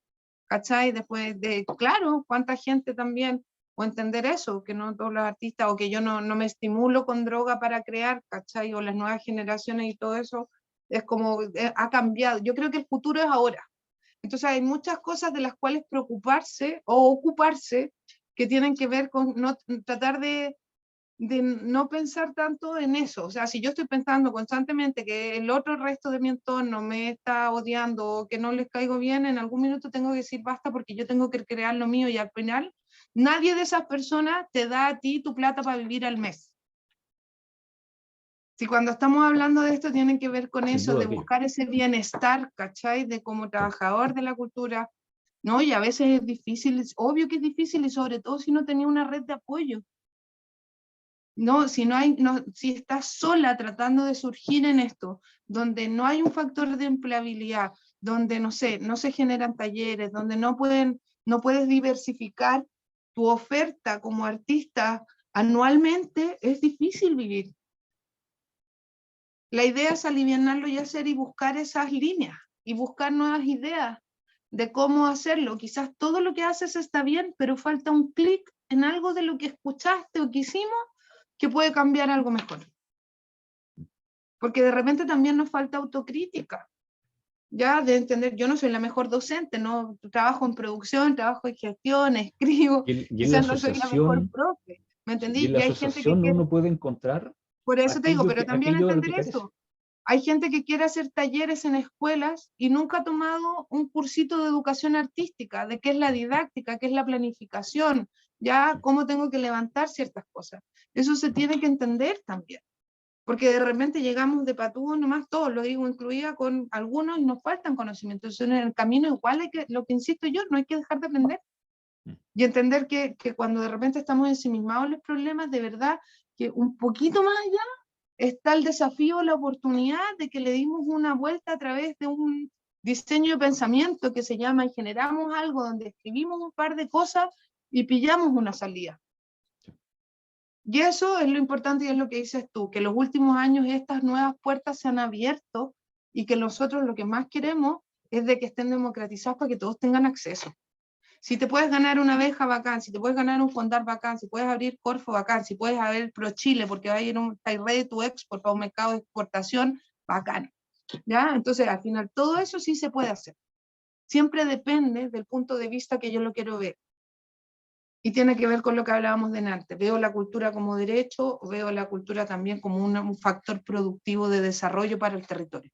¿cachai? Después de, claro, cuánta gente también, o entender eso, que no todos los artistas, o que yo no me estimulo con droga para crear, ¿cachai? O las nuevas generaciones y todo eso, es como, ha cambiado. Yo creo que el futuro es ahora. Entonces hay muchas cosas de las cuales preocuparse o ocuparse que tienen que ver con no, tratar de no pensar tanto en eso. O sea, si yo estoy pensando constantemente que el otro resto de mi entorno me está odiando o que no les caigo bien, en algún minuto tengo que decir basta porque yo tengo que crear lo mío, y al final nadie de esas personas te da a ti tu plata para vivir al mes. Si cuando estamos hablando de esto tiene que ver con Sin eso, duda de que buscar ese bienestar, ¿cachai? De como trabajador de la cultura, ¿no? Y a veces es difícil, es obvio que es difícil, y sobre todo si no tenía una red de apoyo. No, si no hay, no, si estás sola tratando de surgir en esto, donde no hay un factor de empleabilidad, donde no sé, no se generan talleres, donde no puedes diversificar tu oferta como artista anualmente, es difícil vivir. La idea es alivianarlo y hacer y buscar esas líneas y buscar nuevas ideas de cómo hacerlo. Quizás todo lo que haces está bien, pero falta un clic en algo de lo que escuchaste o que hicimos que puede cambiar algo mejor. Porque de repente también nos falta autocrítica, ya de entender, yo no soy la mejor docente, no trabajo en producción, trabajo en gestión, escribo, y en la quizás no soy la mejor asociación, profe, ¿me y entendí? en la Y hay gente que asociación quiere, uno puede encontrar por eso te digo, aquello, pero también aquello a lo que entender carece. eso. Hay gente que quiere hacer talleres en escuelas y nunca ha tomado un cursito de educación artística, de qué es la didáctica, qué es la planificación, ya cómo tengo que levantar ciertas cosas. Eso se tiene que entender también, porque de repente llegamos de patúos nomás, todos, lo digo, incluida con algunos, y nos faltan conocimientos. Entonces, en el camino igual hay que, lo que insisto yo, no hay que dejar de aprender. Y entender que cuando de repente estamos ensimismados en los problemas, de verdad, que un poquito más allá está el desafío, la oportunidad de que le dimos una vuelta a través de un diseño de pensamiento que se llama, y generamos algo donde escribimos un par de cosas y pillamos una salida. Y eso es lo importante, y es lo que dices tú, que los últimos años estas nuevas puertas se han abierto, y que nosotros lo que más queremos es de que estén democratizados para que todos tengan acceso. Si te puedes ganar una beca, bacán. Si te puedes ganar un fondar, bacán. Si puedes abrir Corfo, bacán. Si puedes abrir Pro Chile, porque va a ir un ready to export para un mercado de exportación, bacán. ¿Ya? Entonces, al final, todo eso sí se puede hacer. Siempre depende del punto de vista que yo lo quiero ver. Y tiene que ver con lo que hablábamos de antes. Veo la cultura como derecho, o veo la cultura también como un factor productivo de desarrollo para el territorio.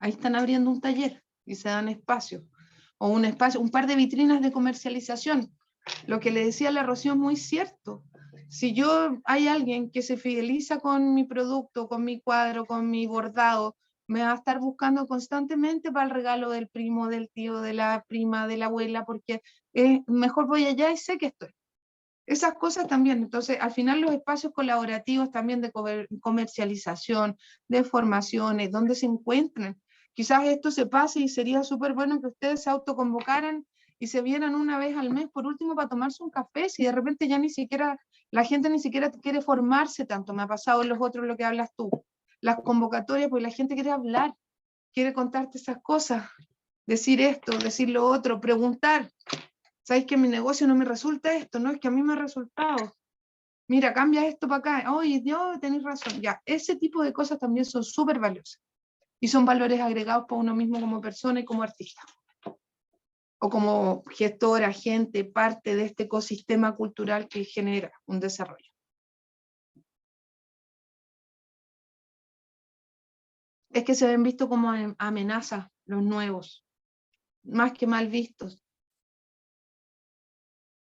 Ahí están abriendo un taller y se dan espacios, o un espacio, un par de vitrinas de comercialización. Lo que le decía a la Rocío es muy cierto. Si hay alguien que se fideliza con mi producto, con mi cuadro, con mi bordado, me va a estar buscando constantemente para el regalo del primo, del tío, de la prima, de la abuela, porque mejor voy allá y sé que estoy. Esas cosas también. Entonces, al final los espacios colaborativos también de comercialización, de formaciones, donde se encuentran. Quizás esto se pase y sería súper bueno que ustedes se autoconvocaran y se vieran una vez al mes, por último, para tomarse un café, si de repente ya ni siquiera, la gente ni siquiera quiere formarse tanto. Me ha pasado en los otros lo que hablas tú. Las convocatorias, pues la gente quiere hablar, quiere contarte esas cosas, decir esto, decir lo otro, preguntar. ¿Sabes que mi negocio no me resulta esto? No, es que a mí me ha resultado. Mira, cambia esto para acá. Oye, Dios, tenés razón. Ya, ese tipo de cosas también son súper valiosas. Y son valores agregados para uno mismo como persona y como artista. O como gestor, agente, parte de este ecosistema cultural que genera un desarrollo. es que se ven vistos como amenazas los nuevos, más que mal vistos.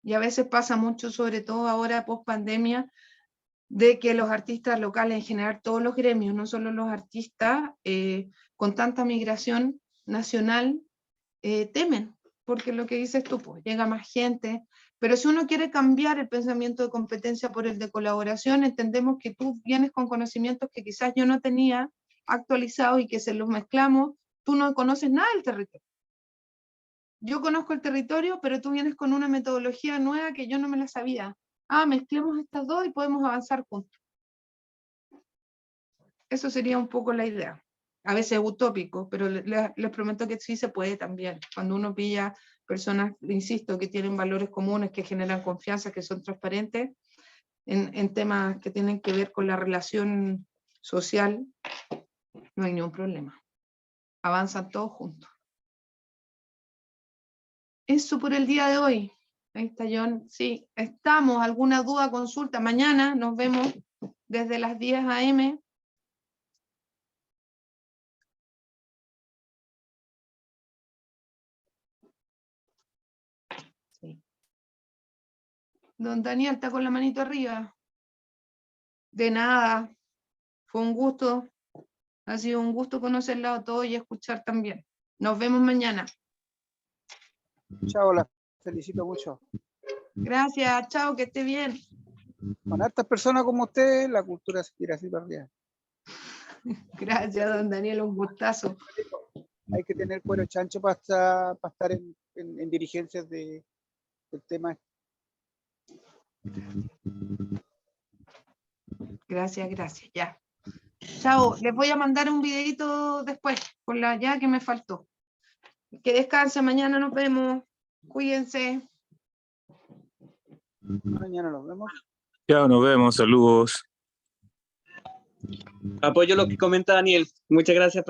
Y a veces pasa mucho, sobre todo ahora post pandemia, de que los artistas locales, en general todos los gremios, no solo los artistas, con tanta migración nacional, temen, porque lo que dices tú, pues llega más gente, pero si uno quiere cambiar el pensamiento de competencia por el de colaboración, entendemos que tú vienes con conocimientos que quizás yo no tenía actualizados y que se los mezclamos, tú no conoces nada del territorio. Yo conozco el territorio, pero tú vienes con una metodología nueva que yo no me la sabía. Mezclemos estas dos y podemos avanzar juntos. Eso sería un poco la idea. A veces es utópico, pero les prometo que sí se puede también. Cuando uno pilla personas, insisto, que tienen valores comunes, que generan confianza, que son transparentes, en temas que tienen que ver con la relación social, no hay ningún problema. Avanzan todos juntos. Eso por el día de hoy. Ahí está John. Sí, estamos. ¿Alguna duda, consulta? Mañana nos vemos desde las 10 a.m. Sí. Don Daniel está con la manito arriba. De nada. Fue un gusto. Ha sido un gusto conocerlo a todos y escuchar también. Nos vemos mañana. Chao, las felicito mucho. Gracias, chao, que esté bien. Con hartas personas como ustedes, la cultura se tira así para arriba. Gracias, don Daniel, un gustazo. Hay que tener cuero chancho para estar en dirigencias del tema. Gracias, gracias, ya. Chao, les voy a mandar un videito después, con la ya que me faltó. Que descanse, mañana nos vemos. Cuídense. Mañana nos vemos. Ya nos vemos, saludos. Apoyo lo que comenta Daniel. Muchas gracias.